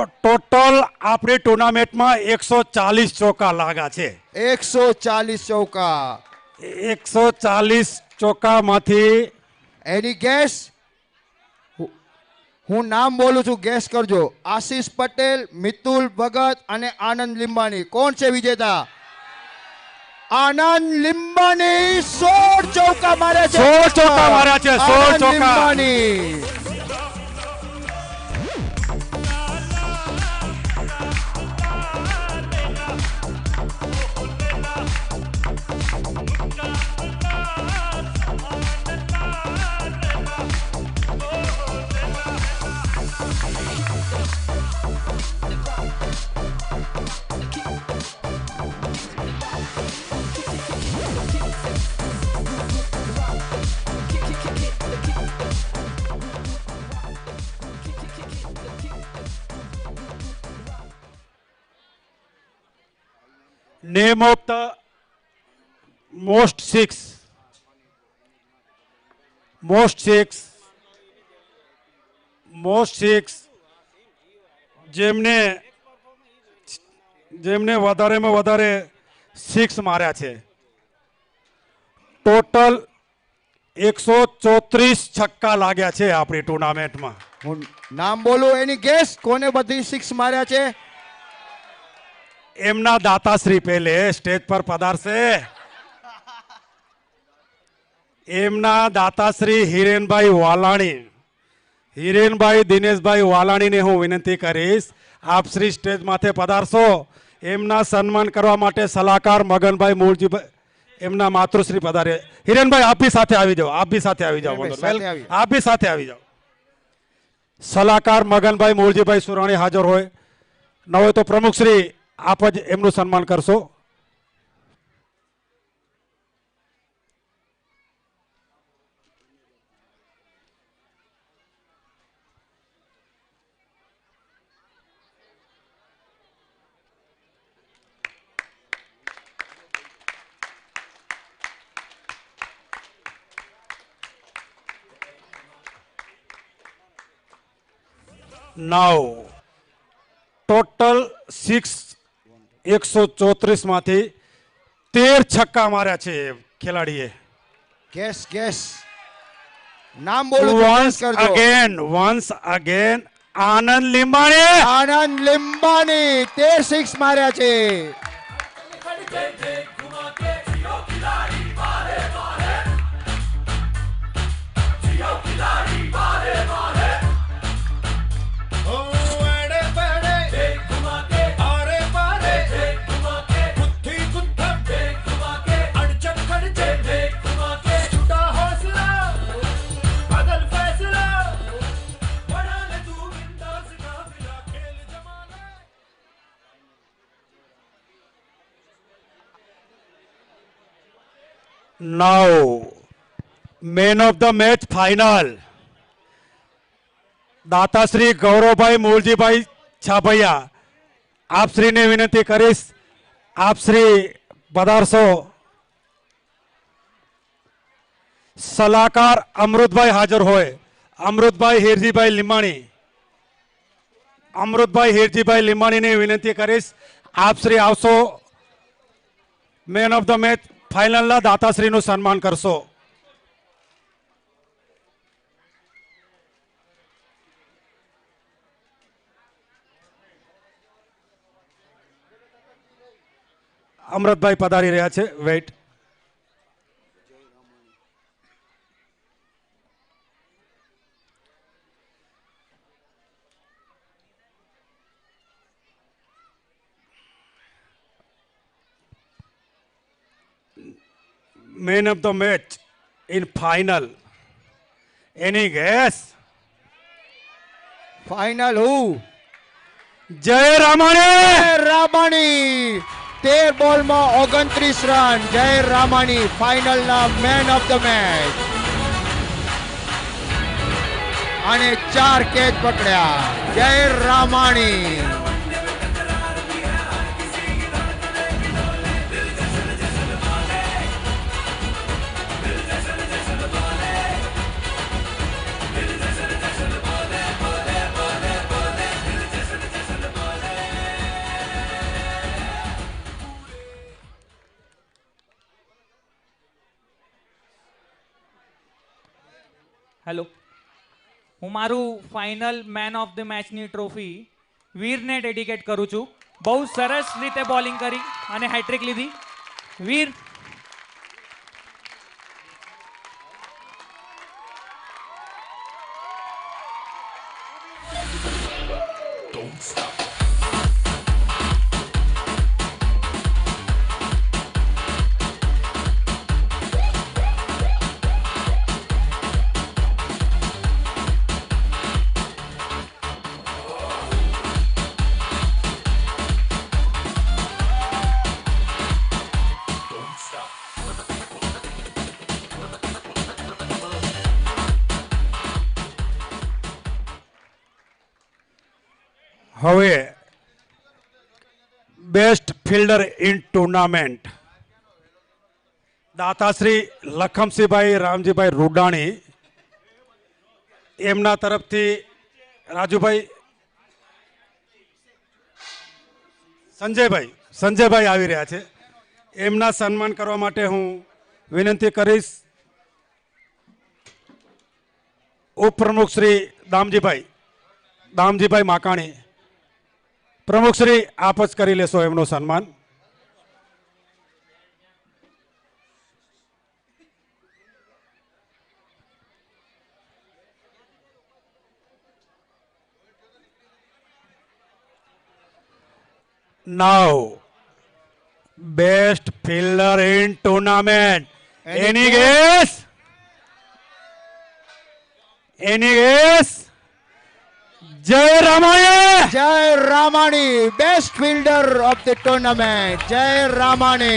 ટોટલ આપણી ટુર્નામેન્ટમાં 140 ચોકા લાગ્યા છે. 140 ચૌકા. 140 ચોકામાંથી Any guess? હું નામ બોલું છું, ગેસ કરજો. આશીષ પટેલ, મિતુલ ભગત અને આનંદ લીંબાણી. કોણ છે વિજેતા? આનંદ લીંબાણી 16 ચૌકા માર્યા છે. 16 ચોકા માર્યા છે. 16 આનંદ ચોકા. Limbani. Name of the most six જેમને વધારેમાં વધારે 6 માર્યા છે. ટોટલ 134 છક્કા લાગ્યા છે આપણી ટુર્નામેન્ટમાં. હું નામ બોલું, એની ગેસ કોને બધી 6 માર્યા છે? એમના દાતાશ્રી પહેલે સ્ટેજ પર પધારશે. એમના દાતાશ્રી હિરેનભાઈ વાલાણી. હિરેનભાઈ દિનેશભાઈ વાલાણીને હું વિનંતી કરીશ આપ શ્રી સ્ટેજ માથે પધારશો. એમના સન્માન કરવા માટે સલાહકાર મગનભાઈ મૂળજીભાઈ એમના માતૃશ્રી પધારે. હિરેનભાઈ આપ બી સાથે આવી જાઓ. આપ બી સાથે આવી જાઓ. આપ બી સાથે આવી જાઓ. સલાહકાર મગનભાઈ મૂળજીભાઈ સુરાણી હાજર હોય ન હોય તો પ્રમુખશ્રી આપ જ એમનું સન્માન કરશો. નાવ ટોટલ 134 માંથી 13 છક્કા માર્યા છે ખેલાડીએ. ગેસ નામ બોલું, ગેસ કરજો. once again આનંદ લીંબાણી. આનંદ લીંબાણી 13 6 માર્યા છે. Now, man of the match final. દાતાશ્રી Gauravbhai Muljibhai Chhabhaiya. આપ શ્રીને વિનંતી કરીશ આપ શ્રી પધારશો. સલાહકાર અમૃતભાઈ હાજર હોય. અમૃતભાઈ હીરજીભાઈ લીંબાણી. અમૃતભાઈ હીરજીભાઈ લીંબાણીને વિનંતી કરીશ આપ શ્રી આવશો. મેન ઓફ ધ મેચ ફાઇનલના દાતાશ્રીનું સન્માન કરશો. અમૃતભાઈ પધારી રહ્યા છે. Wait. Man of the match in final. Any guess? Final who? Jay Ramani. Ramani 13 બોલમાં 29 રન. જય રામાણી ફાઇનલના મેન ઓફ ધ મેચ અને 4 કેચ પકડ્યા. જય રામાણી. હેલો, હું મારું ફાઇનલ મેન ઓફ ધ મેચની ટ્રોફી વીરને ડેડિકેટ કરું છું. બહુ સરસ રીતે બોલિંગ કરી અને હેટ્રિક લીધી. વીર, હવે બેસ્ટ ફિલ્ડર ઇન ટુર્નામેન્ટ દાતાશ્રી લખમસિંહભાઈ રામજીભાઈ રૂડાણી, એમના તરફથી રાજુભાઈ સંજયભાઈ આવી રહ્યા છે. એમના સન્માન કરવા માટે હું વિનંતી કરીશ ઉપપ્રમુખ શ્રી દામજીભાઈ માકાણી. પ્રમુખ શ્રી આપ જ કરી લેશો એમનું સન્માન. Now, best fielder in tournament. Any guess? Any guess? Jai Ramani! Jai Ramani, best fielder of the tournament. Jai Ramani.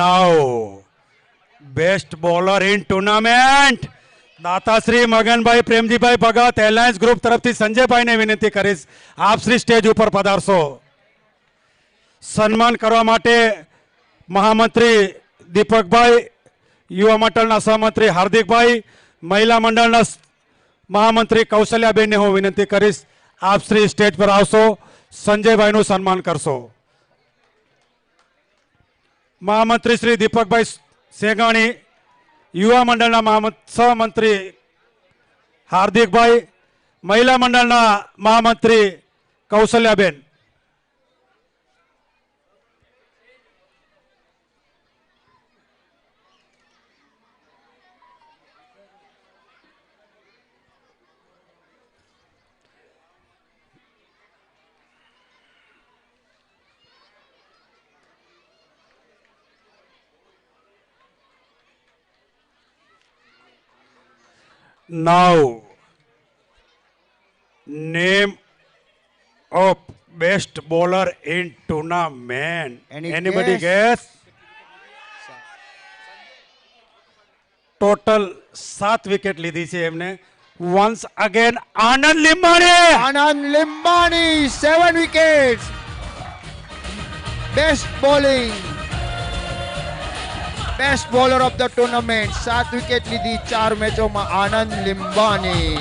Now, best bowler in tournament. દાતાશ્રી મગનભાઈ પ્રેમજીભાઈ ભગત એલાયન્સ ગ્રુપ તરફથી સંજયભાઈને વિનંતી કરીશ આપ શ્રી સ્ટેજ ઉપર પધારશો. સન્માન કરવા માટે મહામંત્રી દીપકભાઈ, યુવા મંડળના સહમંત્રી હાર્દિકભાઈ, મહિલા મંડળના મહામંત્રી કૌશલ્યાબેનને હું વિનંતી કરીશ આપ શ્રી સ્ટેજ પર આવશો, સંજયભાઈનું સન્માન કરશો. મહામંત્રી શ્રી દીપકભાઈ સેગાણી, યુવા મંડળના સહમંત્રી હાર્દિકભાઈ, મહિલા મંડળના મહામંત્રી Kaushalyaben. Now, name of best bowler in tournament. Anybody guess? Total 7 wicket લીધી છે એમને. Once again, Anand Limbani. Anand Limbani, 7 wickets. Best bowling. Best bowler of the tournament 7 wicket લીધી 4 મેચોમાં આનંદ લિંબાની.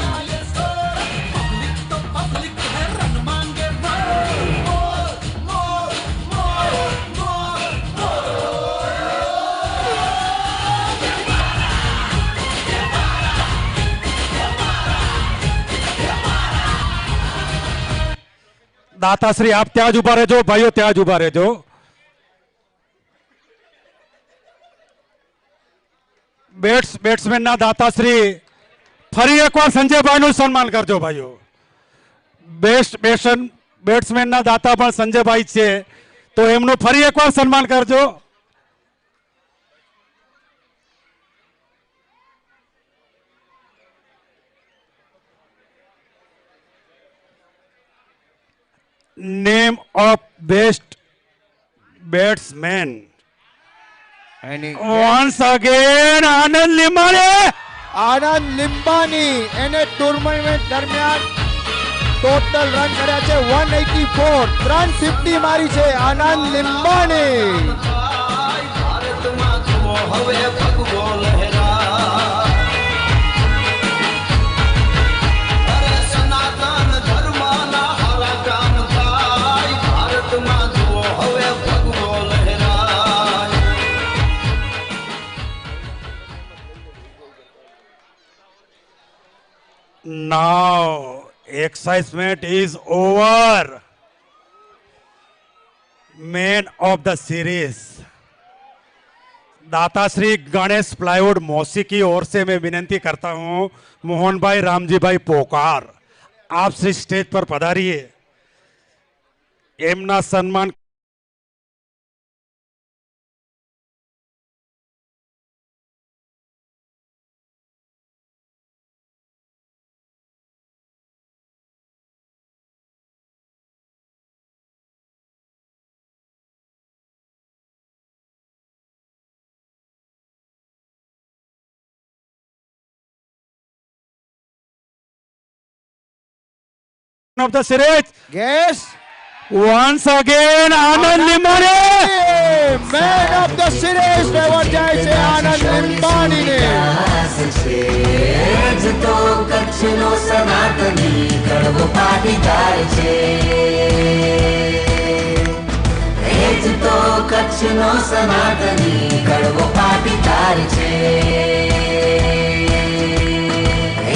દાતાશ્રી આપ ત્યાં જ ઉભા રહેજો, ભાઈઓ ત્યાં જ ઉભા રહેજો. બેટ્સમેનના દાતાશ્રી ફરી એકવાર સંજયભાઈનું સન્માન કરજો ભાઈઓ. બેટ્સમેનના દાતા પણ સંજયભાઈ છે, તો એમનું ફરી એકવાર સન્માન કરજો. Name of best batsman. Once again, Anand Limbani. આનંદ લિંબાની એને ટુર્નામેન્ટ દરમિયાન ટોટલ રન કર્યા છે 184, 350 મારી છે આનંદ લિંબાની. હવે ભગવો લહેરા અરે સનાતન ધર્મના હારા કામ થાય ભારતમાં જુઓ હવે ભગવો લહેરા. Now, excitement is over. Man of the series. दाताश्री गणेश प्लाईवुड मौसी की ओर से मैं विनती करता हूं, मोहन भाई रामजी भाई पोकार आप श्री स्टेज पर पधारिए. एमना सम्मान of the series. Yes. Once again, Anand Limbani. Man of the series award જાય છે આનંદ લિંબાણીને. તો કચ્છનો સનાતની કડવો પાટીદાર છે. એજ તો કચ્છનો સનાતની કડવો પાટીદાર છે.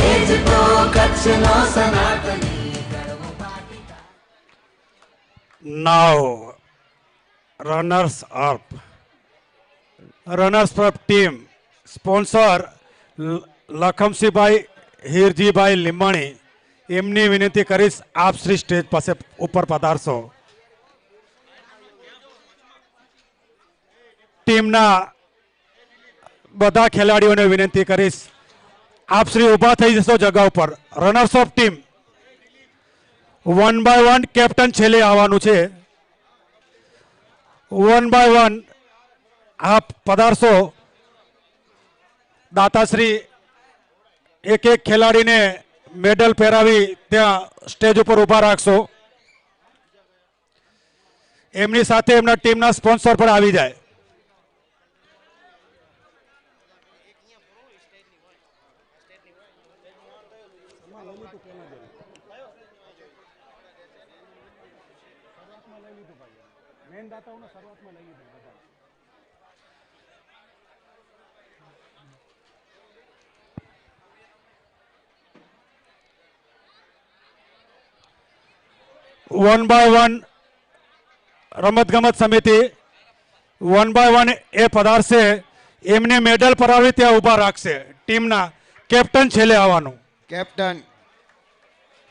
એજ તો કચ્છનો સનાતની. Now, runners up team sponsor લખમસિંહભાઈ Hirjibhai Limbani એમની વિનંતી કરીશ આપ શ્રી સ્ટેજ પાસે ઉપર પધારશો. ટીમના બધા ખેલાડીઓને વિનંતી કરીશ આપ શ્રી ઊભા થઈ જશો જગા ઉપર. Runners of team 1 by 1 captain છેલ્લે આવવાનું છે. 1 by 1 આપ પધારશો. દાતાશ્રી એક એક ખેલાડીને મેડલ પહેરાવી ત્યાં સ્ટેજ ઉપર ઊભા રાખશો. એમની સાથે એમના ટીમના સ્પોન્સર પણ આવી જાય. વન બાય વન રમતગમત સમિતિ 1 by 1 એ પધારશે. એમને મેડલ પરાવી ત્યાં ઊભા રાખશે. ટીમના કેપ્ટન છેલ્લે આવવાનું.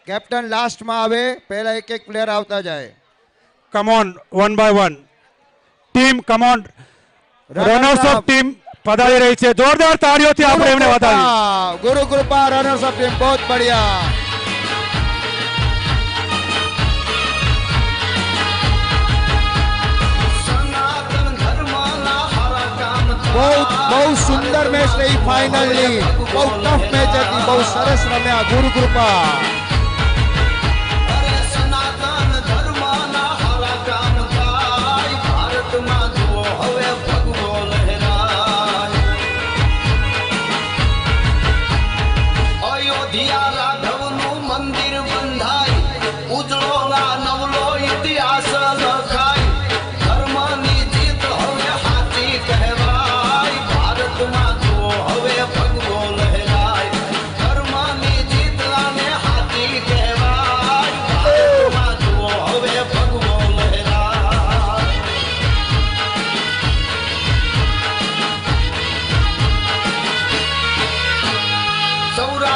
કેપ્ટન લાસ્ટમાં આવે, પહેલા એક એક પ્લેયર આવતા જાય. Come on 1 by 1 team come on. Runners of team પધારી રહી છે. જોરદાર તાળીઓથી આપણે એમને વધાવીએ. ગુરુ કૃપા રનર્સ ઓફ ટીમ બહુત બઢિયા. બહુ સુંદર મેચ રહી ફાઇનલની. બહુ ટફ મેચ હતી, બહુ સરસ રમ્યા. ગુરુ કૃપા. સનાતન ધર્મના હારા કામ થાય ભારતમાં જુઓ હવે ભગવો લહેરા.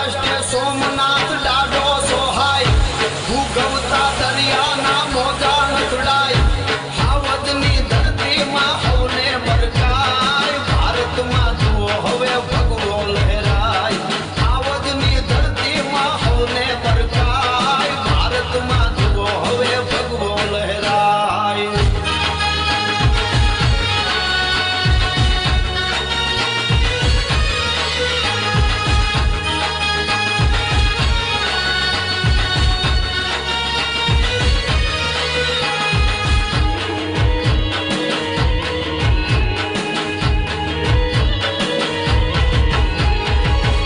સૌરાષ્ટ્ર સોમનાથ ડાડો સોહાય ભૂગવતા દરિયાના મોજા નથડાય હાવદની ધરતીમાં હવને બરકાય ભારતમાં જુઓ હવે ભગવો લહેરાય હાવદની ધરતીમાં હવને બરકાય ભારતમાં જુઓ હવે ભગવો લહેરાય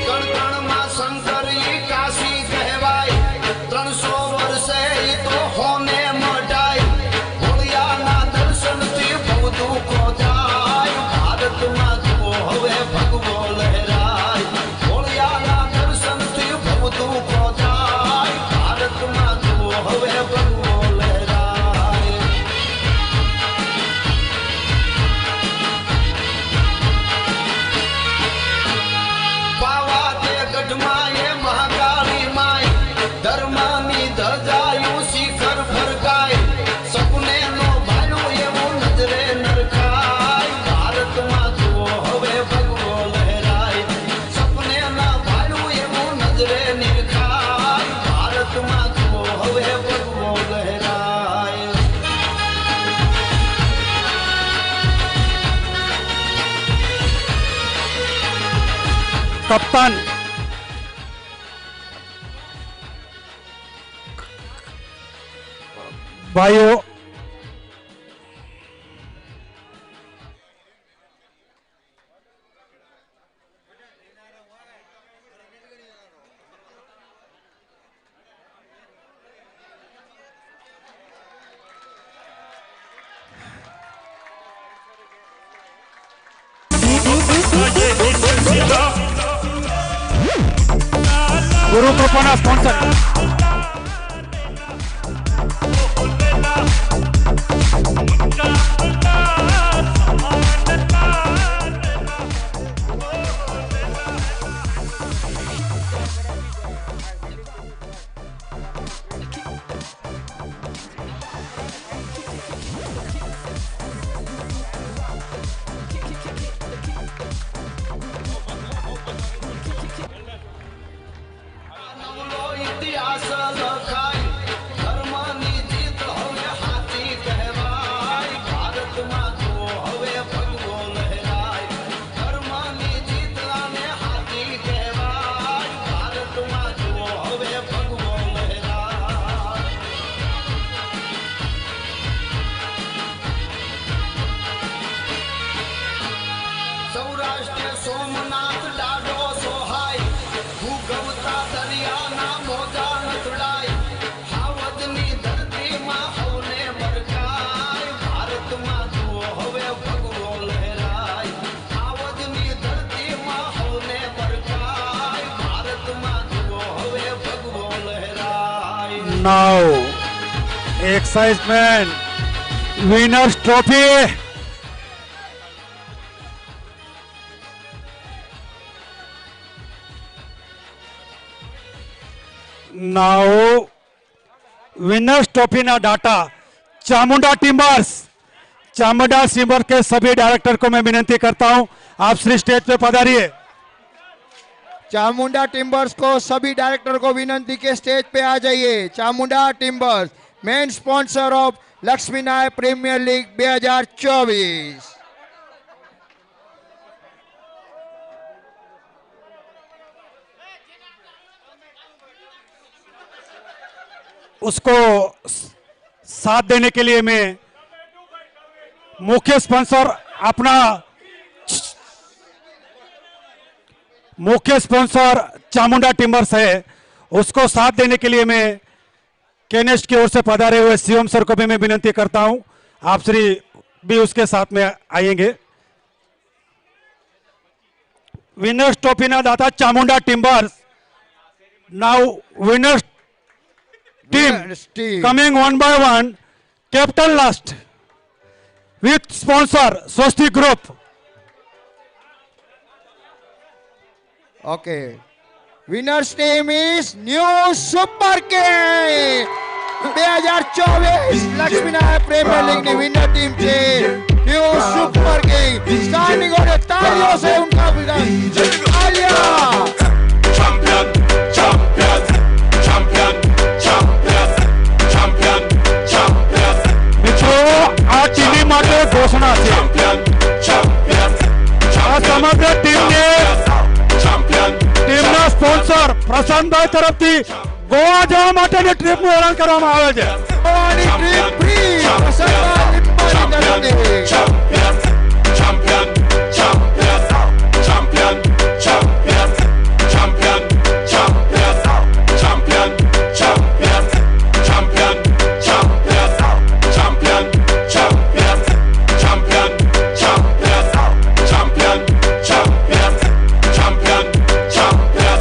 કણકણમાં શંકરી કાશી કહેવાય 300 વર્ષે ઈ તો હોને મટાય હોળિયાના દર્શનથી બહુ દુઃખો જાય ભારતમાં જુઓ હવે ભગવો લહેરાય હોળિયાના દર્શનથી બહુ દુઃખો જાય ભારતમાં જુઓ હવે ભગવો લહેરાય પાવા તે ગઢમાં એ મહાકાળી માય ધર્મની ધજાયું શિખર ફરકાય સપને નો ભાળ્યો એવું નજરે નરખાય ભારતમાં જુઓ હવે ભગવો લહેરાય સપને ના ભાળ્યું એવું નજરે નિરખાય ભારતમાં જુઓ હવે ભગવો લહેરાય कप्तान भाइयों गुरु कृपा स्पॉन्सर નવલો ઇતિહાસ લખાય ધર્મની જીત હવે હાથી કહેવાય ભારતમાં જુઓ હવે ભગવો લહેરાય ધર્મની જીત અને હાથી કહેવાય ભારતમાં જુઓ હવે ભગવો લહેરાય સૌરાષ્ટ્ર સોમનાથ ડાડો સોહાય ભૂગવતા દરિયાના મોજા નથડાય હાવદની ધરતીમાં હવને બરકાય ભારતમાં જુઓ હવે ભગવો લહેરાય હાવદની ધરતીમાં હવને બરકાય ભારતમાં જુઓ હવે ભગવો લહેરાય now excitement winners trophy now winners trophy ना डाटा चामुंडा टिम्बर्स के सभी डायरेक्टर को मैं विनती करता हूं आप श्री स्टेज पे पधारिए चामुंडा टिम्बर्स को सभी डायरेक्टर को विनंती के स्टेज पे आ जाइए। Chamunda timbers main sponsor of Lakshmi Narayan premier league 2024। उसको साथ देने के लिए मैं मुख्य स्पॉन्सर अपना मुख्य स्पॉन्सर चामुंडा टिम्बर्स है, उसको साथ देने के लिए मैं केनेस्ट की ओर से पधारे हुए सीएम सर को भी मैं विनती करता हूं आप श्री भी उसके साथ में आएंगे। विनर्स ट्रॉफी ना दाता Chamunda timbers. Now winners team coming one by one, captain last with sponsor Swasti Group. Okay, winners team is new super king 2024 Lakshminarayan premier લીગની વિનર ટીમ છે new super king. Standing on તાળીઓ से उनका विजय Alia Champion, champion, champion, champion, champion, champion, મિત્રો આ team માટે ઘોષણા છે. champion, આ સમગ્ર ટીમને champion, ટીમના સ્પોન્સર પ્રશાંતભાઈ તરફથી ગોવા જવા માટેની ટ્રીપનું એલાન કરવામાં આવે છે. ગોવાની ટ્રીપ ફ્રી પ્રસન્ના લિંબાણી તરફથી. champion, champion, champion, champion, champion, champion, champion, champion, champion, champion, champion, champion, champion, champion, champion, champion, champion, champion, champion.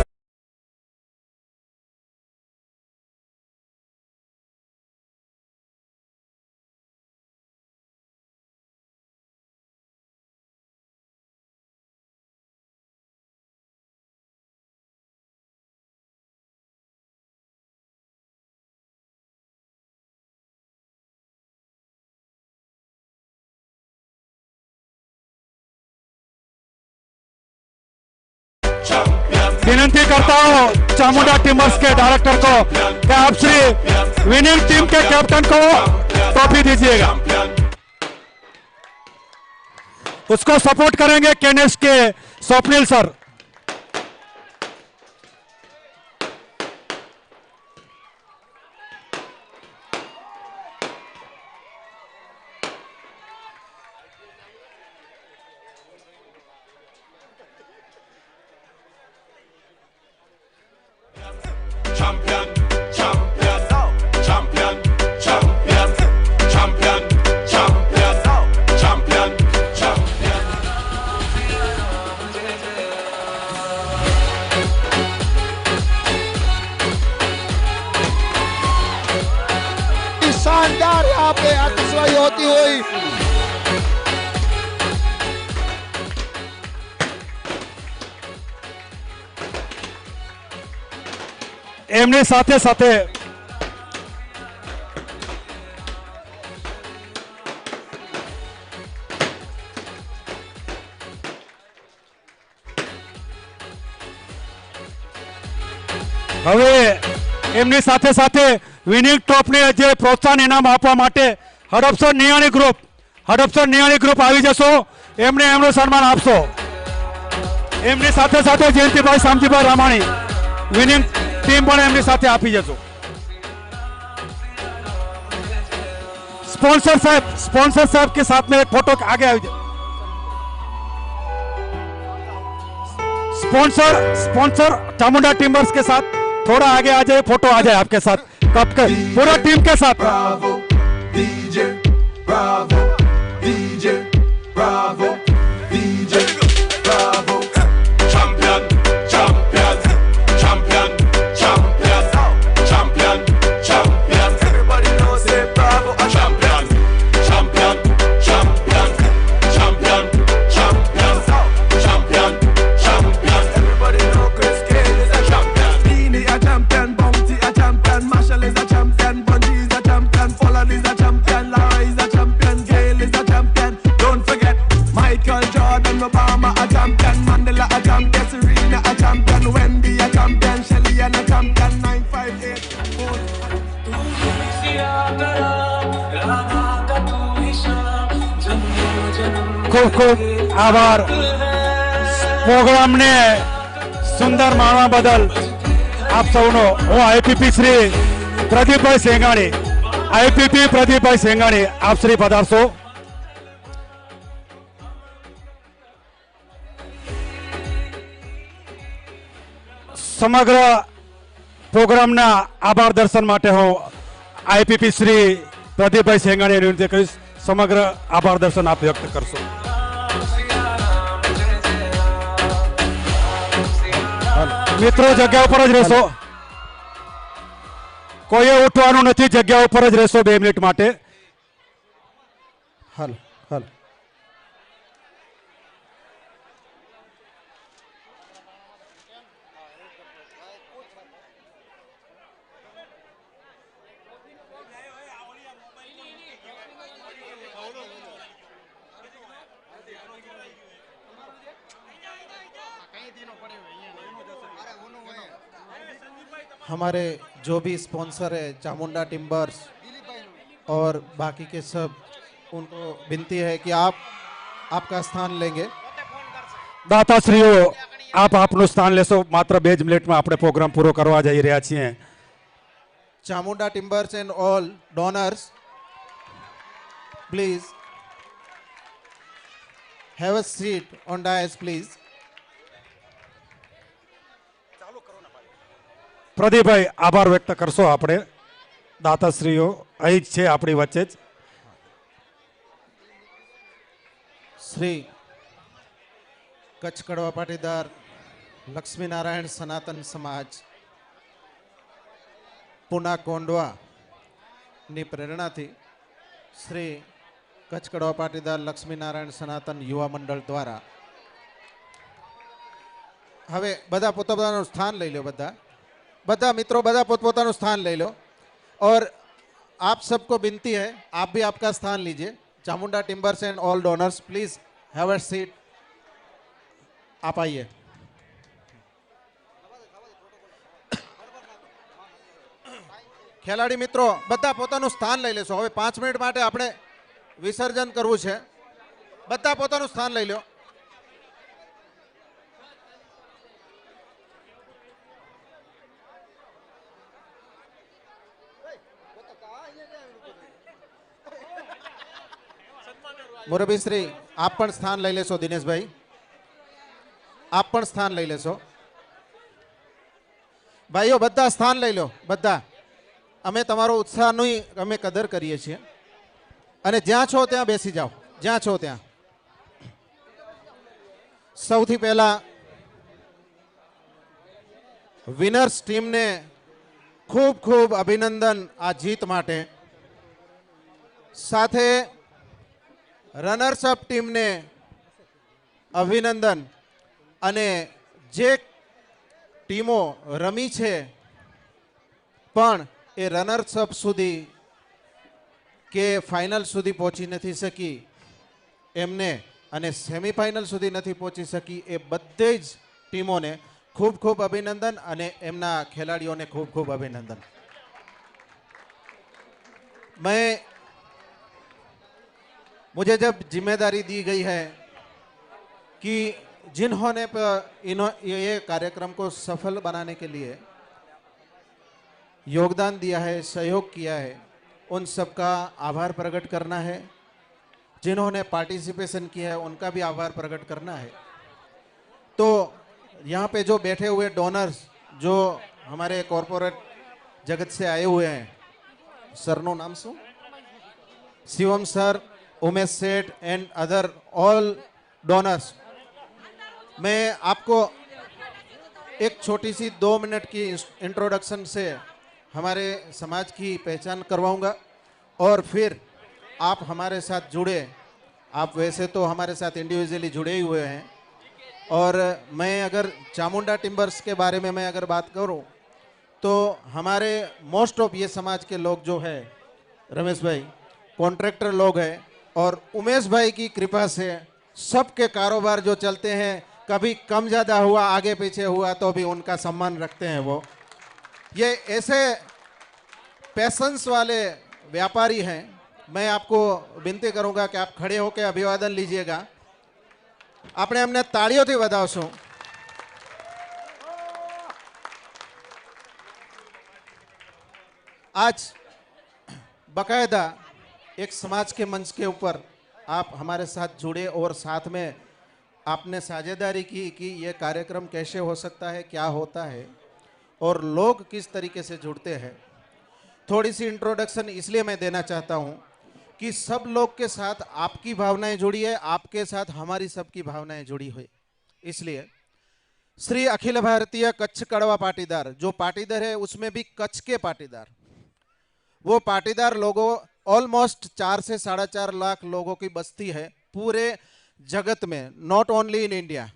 विनती करता हूँ चामुंडा टीमर्स के डायरेक्टर को कि आप श्री विनिंग टीम के कैप्टन को ट्रॉफी दीजिएगा. उसको सपोर्ट करेंगे केनेस के Swapnil sir. Champion, champion, champion, champion, champion, champion, champion, champion. शानदार यहाँ पे आतिशबाजी होती हुई એમની સાથે સાથે હવે એમની સાથે સાથે વિનિંગ ટ્રોફીને જે પ્રોત્સાહન ઇનામ આપવા માટે હડપસર નિયાણી ગ્રુપ આવી જશો. એમને એમનું સન્માન આપશો. એમની સાથે સાથે જયંતિભાઈ શામજીભાઈ રામાણી વિનિંગ टीम પણ એમની સાથે આપી જશો. स्पॉन्सर साहब के साथ में एक फोटो आगे आ जाए. स्पॉन्सर चामुंडा टीमर्स के साथ थोड़ा आगे आ जाए. फोटो आ जाए आपके साथ कप के पूरा टीम के साथ. Bravo, DJ, bravo, DJ, bravo, DJ, bravo. Champion, champion, champion, champion, champion, champion. Everybody knows say bravo, a champion, champion, champion, champion, champion, champion, champion. Everybody know Chris Cale is a champion. Beanie a champion, Bounty a champion, Marshall is a champion, Bungie is a champion, Pollard is a champion, Lara is a champion, Gale is a champion. Don't forget Michael Jordan, Obama a champion, Mandela a champion, Serena a champion, Wendy a champion, Shelly and a champion. 958 ખૂબ ખૂબ આભાર. પ્રોગ્રામને સુંદર માણવા બદલ આપ સૌનો હું IPP Shri પ્રદીપભાઈ સેંગાણી આપ શ્રી પધારશો. સમગ્ર પ્રોગ્રામના આભાર દર્શન માટે હું આઈપીપી શ્રી પ્રદીપભાઈ સેંગાણીને વિનંતી કરીશ સમગ્ર આભાર દર્શન આપ વ્યક્ત કરશો. મિત્રો જગ્યા ઉપર જ રહેશો. કોઈએ ઉઠવાનું નથી. જગ્યા ઉપર જ રહેશો 2 મિનિટ માટે. હાલો હાલો. हमारे जो भी स्पॉन्सर है चामुंडा टिम्बर्स और बाकी के सब, उनको विनती है कि आप आपका स्थान लेंगे. દાતાશ્રીઓ આપ આપનું સ્થાન લેશો. માત્ર 2 મિનિટમાં આપણે પ્રોગ્રામ પૂરો કરવા જઈ રહ્યા છીએ. Chamunda timbers and all donors, please have a seat on dais please. Pradeepbhai આભાર વ્યક્ત કરશો આપણે. દાતાશ્રીઓ અહીં જ છે આપણી વચ્ચે જ. શ્રી કચ્છ કડવા પાટીદાર લક્ષ્મીનારાયણ સનાતન સમાજ પુના કોંડવા ની પ્રેરણાથી શ્રી કચ્છ કડવા પાટીદાર લક્ષ્મીનારાયણ સનાતન યુવા મંડળ દ્વારા હવે બધા પોતપોતાનું સ્થાન લઈ લો. બધા મિત્રો બધા પોતપોતાનું સ્થાન લઈ લો. और आप सबको विनती है, आप भी आपका स्थान लीजिए. Chamunda timbers and all donors please have a seat. आप आइए. ખેલાડી મિત્રો બધા પોતાનું સ્થાન લઈ લેશો. હવે 5 મિનિટ માટે આપણે વિસર્જન કરવું છે. બધા પોતાનું સ્થાન લઈ લો. मुरबी श्री आप पण स्थान लई लेशो. दिनेश भाई आप पण स्थान लई लेशो. भाईओ बधा स्थान लई लो. बधा अमे तमारो उत्साहनी अमे कदर करीए छीए. अने ज्यां छो त्यां बेसी जाओ. ज्यां छो त्यां. सौथी पहला विनर्स टीम ने खूब खूब अभिनंदन आ जीत माटे. साथे रनर्स अप टीम ने अभिनंदन. अने जे टीमों रमी छे पण ए रनर्स अप सुधी के फाइनल सुधी पहोंची नहीं सकी एमने अने सेमीफाइनल सुधी नहीं पहोंची सकी ए बधे ज टीमों ने खूब खूब अभिनंदन अने एमना खिलाड़ियों ने खूब खूब अभिनंदन. मुझे जब जिम्मेदारी दी गई है कि जिन्होंने ये कार्यक्रम को सफल बनाने के लिए योगदान दिया है, सहयोग किया है, उन सबका आभार प्रकट करना है. जिन्होंने पार्टिसिपेशन किया है उनका भी आभार प्रकट करना है. तो यहाँ पे जो बैठे हुए डोनर्स जो हमारे कॉरपोरेट जगत से आए हुए हैं, सरनो नाम शू? शिवम सर, उमेश सेठ एंड अदर ऑल डोनर्स. मैं आपको एक छोटी सी 2 मिनट की इंट्रोडक्शन से हमारे समाज की पहचान करवाऊंगा और फिर आप हमारे साथ जुड़े. आप वैसे तो हमारे साथ इंडिविजुअली जुड़े ही हुए हैं. और मैं अगर चामुंडा टिम्बर्स के बारे में मैं अगर बात करूं तो हमारे मोस्ट ऑफ ये समाज के लोग जो है, रमेश भाई कॉन्ट्रैक्टर लोग हैं. और उमेश भाई की कृपा से सबके कारोबार जो चलते हैं, कभी कम ज़्यादा हुआ, आगे पीछे हुआ तो भी उनका सम्मान रखते हैं. वो ये ऐसे पैशंस वाले व्यापारी हैं. मैं आपको विनती करूंगा कि आप खड़े होकर अभिवादन लीजिएगा. આપણે એમને તાળીઓથી વધાવશું. आज बाकायदा एक समाज के मंच के ऊपर आप हमारे साथ जुड़े और साथ में आपने साझेदारी की कि ये कार्यक्रम कैसे हो सकता है, क्या होता है और लोग किस तरीके से जुड़ते हैं. थोड़ी सी इंट्रोडक्शन इसलिए मैं देना चाहता हूँ कि सब लोग के साथ आपकी भावनाएं जुड़ी है, आपके साथ हमारी सबकी भावनाएं जुड़ी हुई. इसलिए श्री अखिल भारतीय कच्छ कड़वा पाटीदार, जो पाटीदार है उसमें भी कच्छ के पाटीदार, वो पाटीदार लोगों ऑलमोस्ट 4 से 4.5 लाख लोगों की बस्ती है पूरे जगत में, नॉट ओनली इन इंडिया.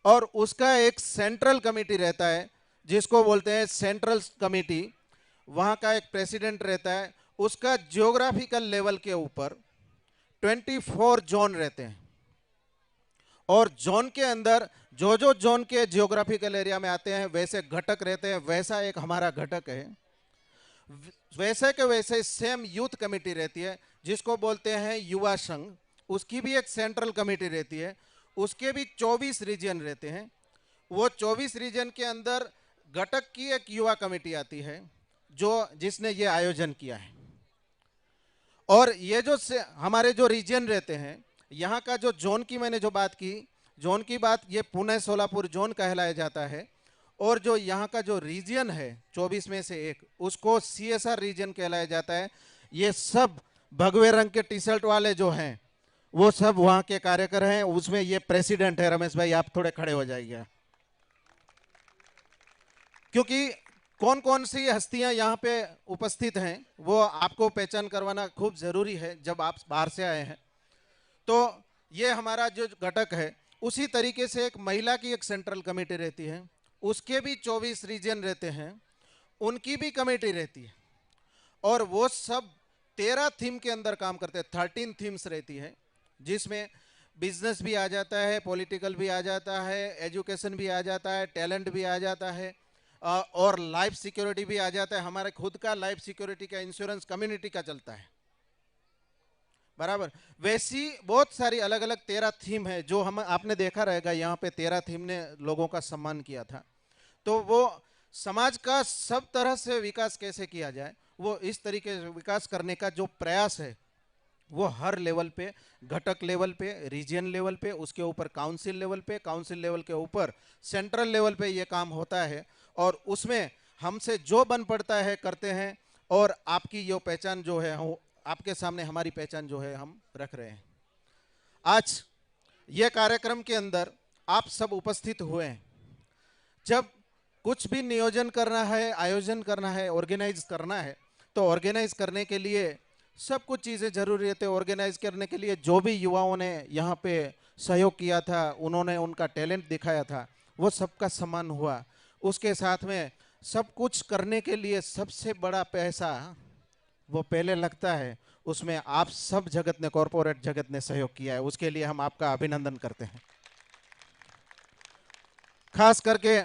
और उसका एक सेंट्रल कमेटी रहता है जिसको बोलते हैं सेंट्रल कमेटी. वहाँ का एक प्रेसिडेंट रहता है. उसका जियोग्राफिकल लेवल के ऊपर 24 जोन रहते हैं और जोन के अंदर जो जो जोन के जियोग्राफिकल एरिया में आते हैं वैसे घटक रहते हैं, वैसा एक हमारा घटक है। वैसे के वैसे सेम यूथ कमेटी रहती है जिसको बोलते हैं युवा संघ, उसकी भी एक सेंट्रल कमेटी रहती है, उसके भी 24 रीजन रहते हैं। वो 24 रीजन के अंदर घटक की एक युवा कमेटी आती है जो जिसने ये आयोजन किया है। और ये जो हमारे जो रीजन रहते हैं, यहाँ का जो जोन की मैंने जो बात की, जोन की बात, ये पुणे सोलापुर जोन कहलाया जाता है। और जो यहाँ का जो रीजन है 24 में से एक, उसको CSR रीजन कहलाया जाता है। ये सब भगवे रंग के टी शर्ट वाले जो हैं वो सब वहाँ के कार्यकर हैं। उसमें ये प्रेसिडेंट है। रमेश भाई आप थोड़े खड़े हो जाइए, क्योंकि कौन कौन सी हस्तियां यहाँ पे उपस्थित हैं वो आपको पहचान करवाना खूब जरूरी है जब आप बाहर से आए हैं। तो ये हमारा जो घटक है, उसी तरीके से एक महिला की एक सेंट्रल कमेटी रहती है, उसके भी 24 रीजन रहते हैं, उनकी भी कमेटी रहती है। और वो सब 13 थीम के अंदर काम करते हैं। 13 थीम्स रहती है जिसमें बिजनेस भी आ जाता है, पॉलिटिकल भी आ जाता है, एजुकेशन भी आ जाता है, टैलेंट भी आ जाता है, और लाइफ सिक्योरिटी भी आ जाता है। हमारे खुद का लाइफ सिक्योरिटी का इंश्योरेंस कम्युनिटी का चलता है, बराबर। वैसी बहुत सारी अलग अलग 13 थीम है जो हम आपने देखा रहेगा यहाँ पे 13 थीम ने लोगों का सम्मान किया था। तो वो समाज का सब तरह से विकास कैसे किया जाए, वो इस तरीके से विकास करने का जो प्रयास है वो हर लेवल पे, घटक लेवल पे, रीजन लेवल पे, उसके ऊपर काउंसिल लेवल पे, काउंसिल लेवल के ऊपर सेंट्रल लेवल पे ये काम होता है। और उसमें हमसे जो बन पड़ता है करते हैं। और आपकी जो पहचान जो है, आपके सामने हमारी पहचान जो है हम रख रहे हैं। आज ये कार्यक्रम के अंदर आप सब उपस्थित हुए हैं। जब कुछ भी नियोजन करना है, आयोजन करना है, ऑर्गेनाइज करना है, तो ऑर्गेनाइज करने के लिए सब कुछ चीज़ें जरूरी रहते हैं। ऑर्गेनाइज करने के लिए जो भी युवाओं ने यहाँ पे सहयोग किया था, उन्होंने उनका टैलेंट दिखाया था, वो सबका सम्मान हुआ। उसके साथ में सब कुछ करने के लिए सबसे बड़ा पैसा वो पहले लगता है, उसमें आप सब जगत ने, कॉरपोरेट जगत ने सहयोग किया है। उसके लिए हम आपका अभिनंदन करते हैं। खास करके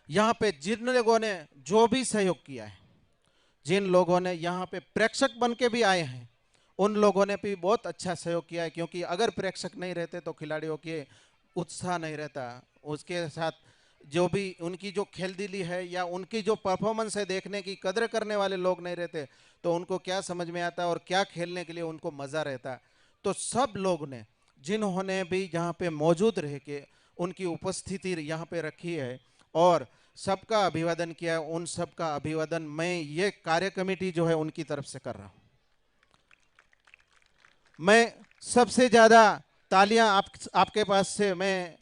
यहाँ पे जिन लोगों ने जो भी सहयोग किया है, जिन लोगों ने यहाँ पे प्रेक्षक बन के भी आए हैं, उन लोगों ने भी बहुत अच्छा सहयोग किया है। क्योंकि अगर प्रेक्षक नहीं रहते तो खिलाड़ियों के उत्साह नहीं रहता। उसके साथ जो भी उनकी जो खेलदिली है या उनकी जो परफॉर्मेंस है, देखने की कदर करने वाले लोग नहीं रहते तो उनको क्या समझ में आता और क्या खेलने के लिए उनको मज़ा रहता। तो सब लोग ने, जिन्होंने भी यहाँ पे मौजूद रह के उनकी उपस्थिति यहाँ पे रखी है और सबका अभिवादन किया है, उन सबका अभिवादन मैं ये कार्य कमेटी जो है उनकी तरफ से कर रहा हूँ। मैं सबसे ज़्यादा तालियां आपके पास से मैं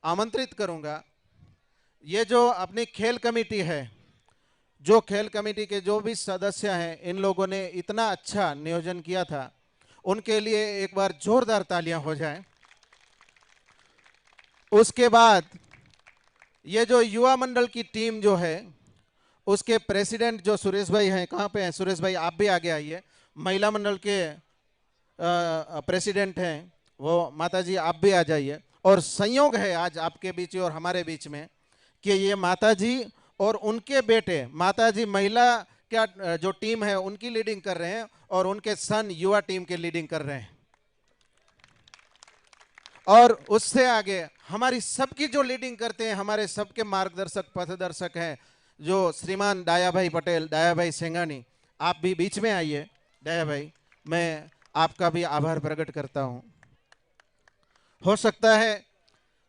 आमंत्रित करूंगा। ये जो अपनी खेल कमेटी है, जो खेल कमेटी के जो भी सदस्य हैं, इन लोगों ने इतना अच्छा नियोजन किया था, उनके लिए एक बार जोरदार तालियां हो जाएं। उसके बाद ये जो युवा मंडल की टीम जो है, उसके प्रेसिडेंट जो सुरेश भाई हैं, कहाँ पे हैं सुरेश भाई, आप भी आगे आइए। महिला मंडल के प्रेसिडेंट हैं वो माताजी, आप भी आ जाइए। और संयोग है आज आपके बीच और हमारे बीच में कि ये माताजी और उनके बेटे, माताजी महिला क्या जो टीम है उनकी लीडिंग कर रहे हैं और उनके सन युवा टीम के लीडिंग कर रहे हैं। और उससे आगे हमारी सबकी जो लीडिंग करते हैं, हमारे सबके मार्गदर्शक पथदर्शक हैं जो श्रीमान डाया भाई पटेल, डाया भाई सेंगानी, आप भी बीच में आइए। डाया भाई, मैं आपका भी आभार प्रकट करता हूं। हो सकता है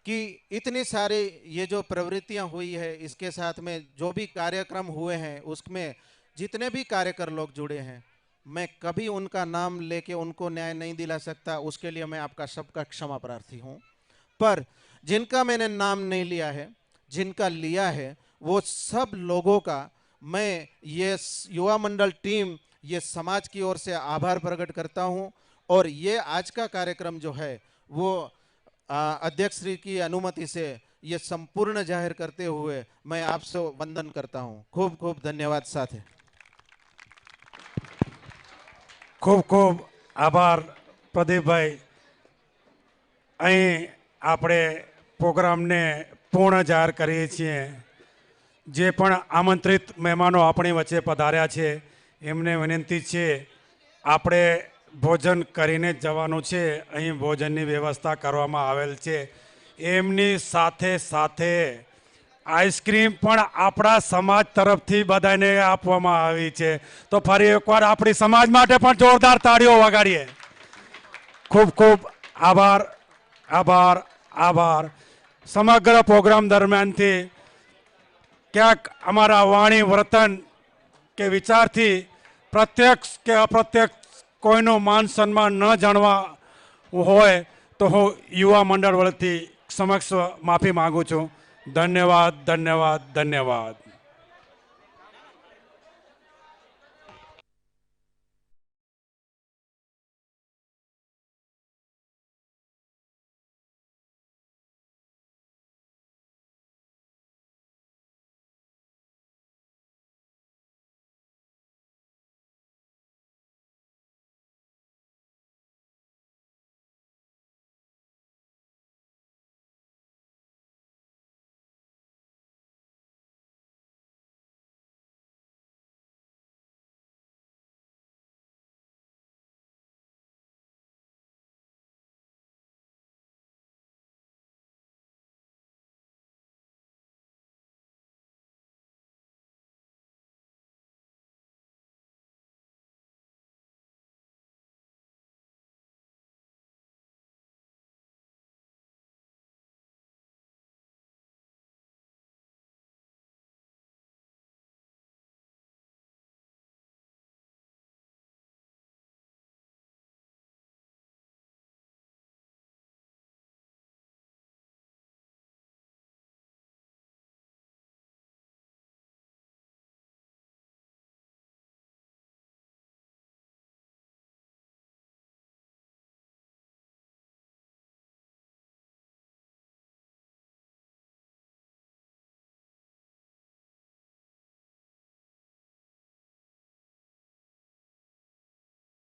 कि इतनी सारी ये जो प्रवृत्तियां हुई है, इसके साथ में जो भी कार्यक्रम हुए हैं, उसमें जितने भी कार्यकर लोग जुड़े हैं, मैं कभी उनका नाम लेके उनको न्याय नहीं दिला सकता। उसके लिए मैं आपका सबका क्षमा प्रार्थी हूं। पर जिनका मैंने नाम नहीं लिया है, जिनका लिया है, वो सब लोगों का मैं ये युवा मंडल टीम, ये समाज की ओर से आभार प्रकट करता हूं। और ये आज का कार्यक्रम जो है वो अध्यक्ष श्री की अनुमति से ये संपूर्ण जाहिर करते हुए मैं आपसे वंदन करता हूं। खूब खूब धन्यवाद साथी। ખૂબ ખૂબ આભાર પ્રદીપભાઈ। અહીં આપણે પ્રોગ્રામને પૂર્ણ જાહેર કરીએ છીએ. જે પણ આમંત્રિત મહેમાનો આપણી વચ્ચે પધાર્યા છે એમને વિનંતી છે, આપણે ભોજન કરીને જ જવાનું છે. અહીં ભોજનની વ્યવસ્થા કરવામાં આવેલ છે. એમની સાથે સાથે આઈસ્ક્રીમ પણ આપણા સમાજ તરફથી બધાને આપવામાં આવી છે. તો ફરી એકવાર આપણી સમાજ માટે પણ જોરદાર તાળીઓ વગાડીએ. ખૂબ ખૂબ આભાર, આભાર, આભાર. સમગ્ર પ્રોગ્રામ દરમિયાનથી ક્યાંક અમારા વાણી વર્તન કે વિચારથી પ્રત્યક્ષ કે અપ્રત્યક્ષ કોઈનું માન સન્માન ન જાણવા હોય તો હું યુવા મંડળ વતી સમક્ષ માફી માગું છું. ધન્યવાદ, ધન્યવાદ, ધન્યવાદ.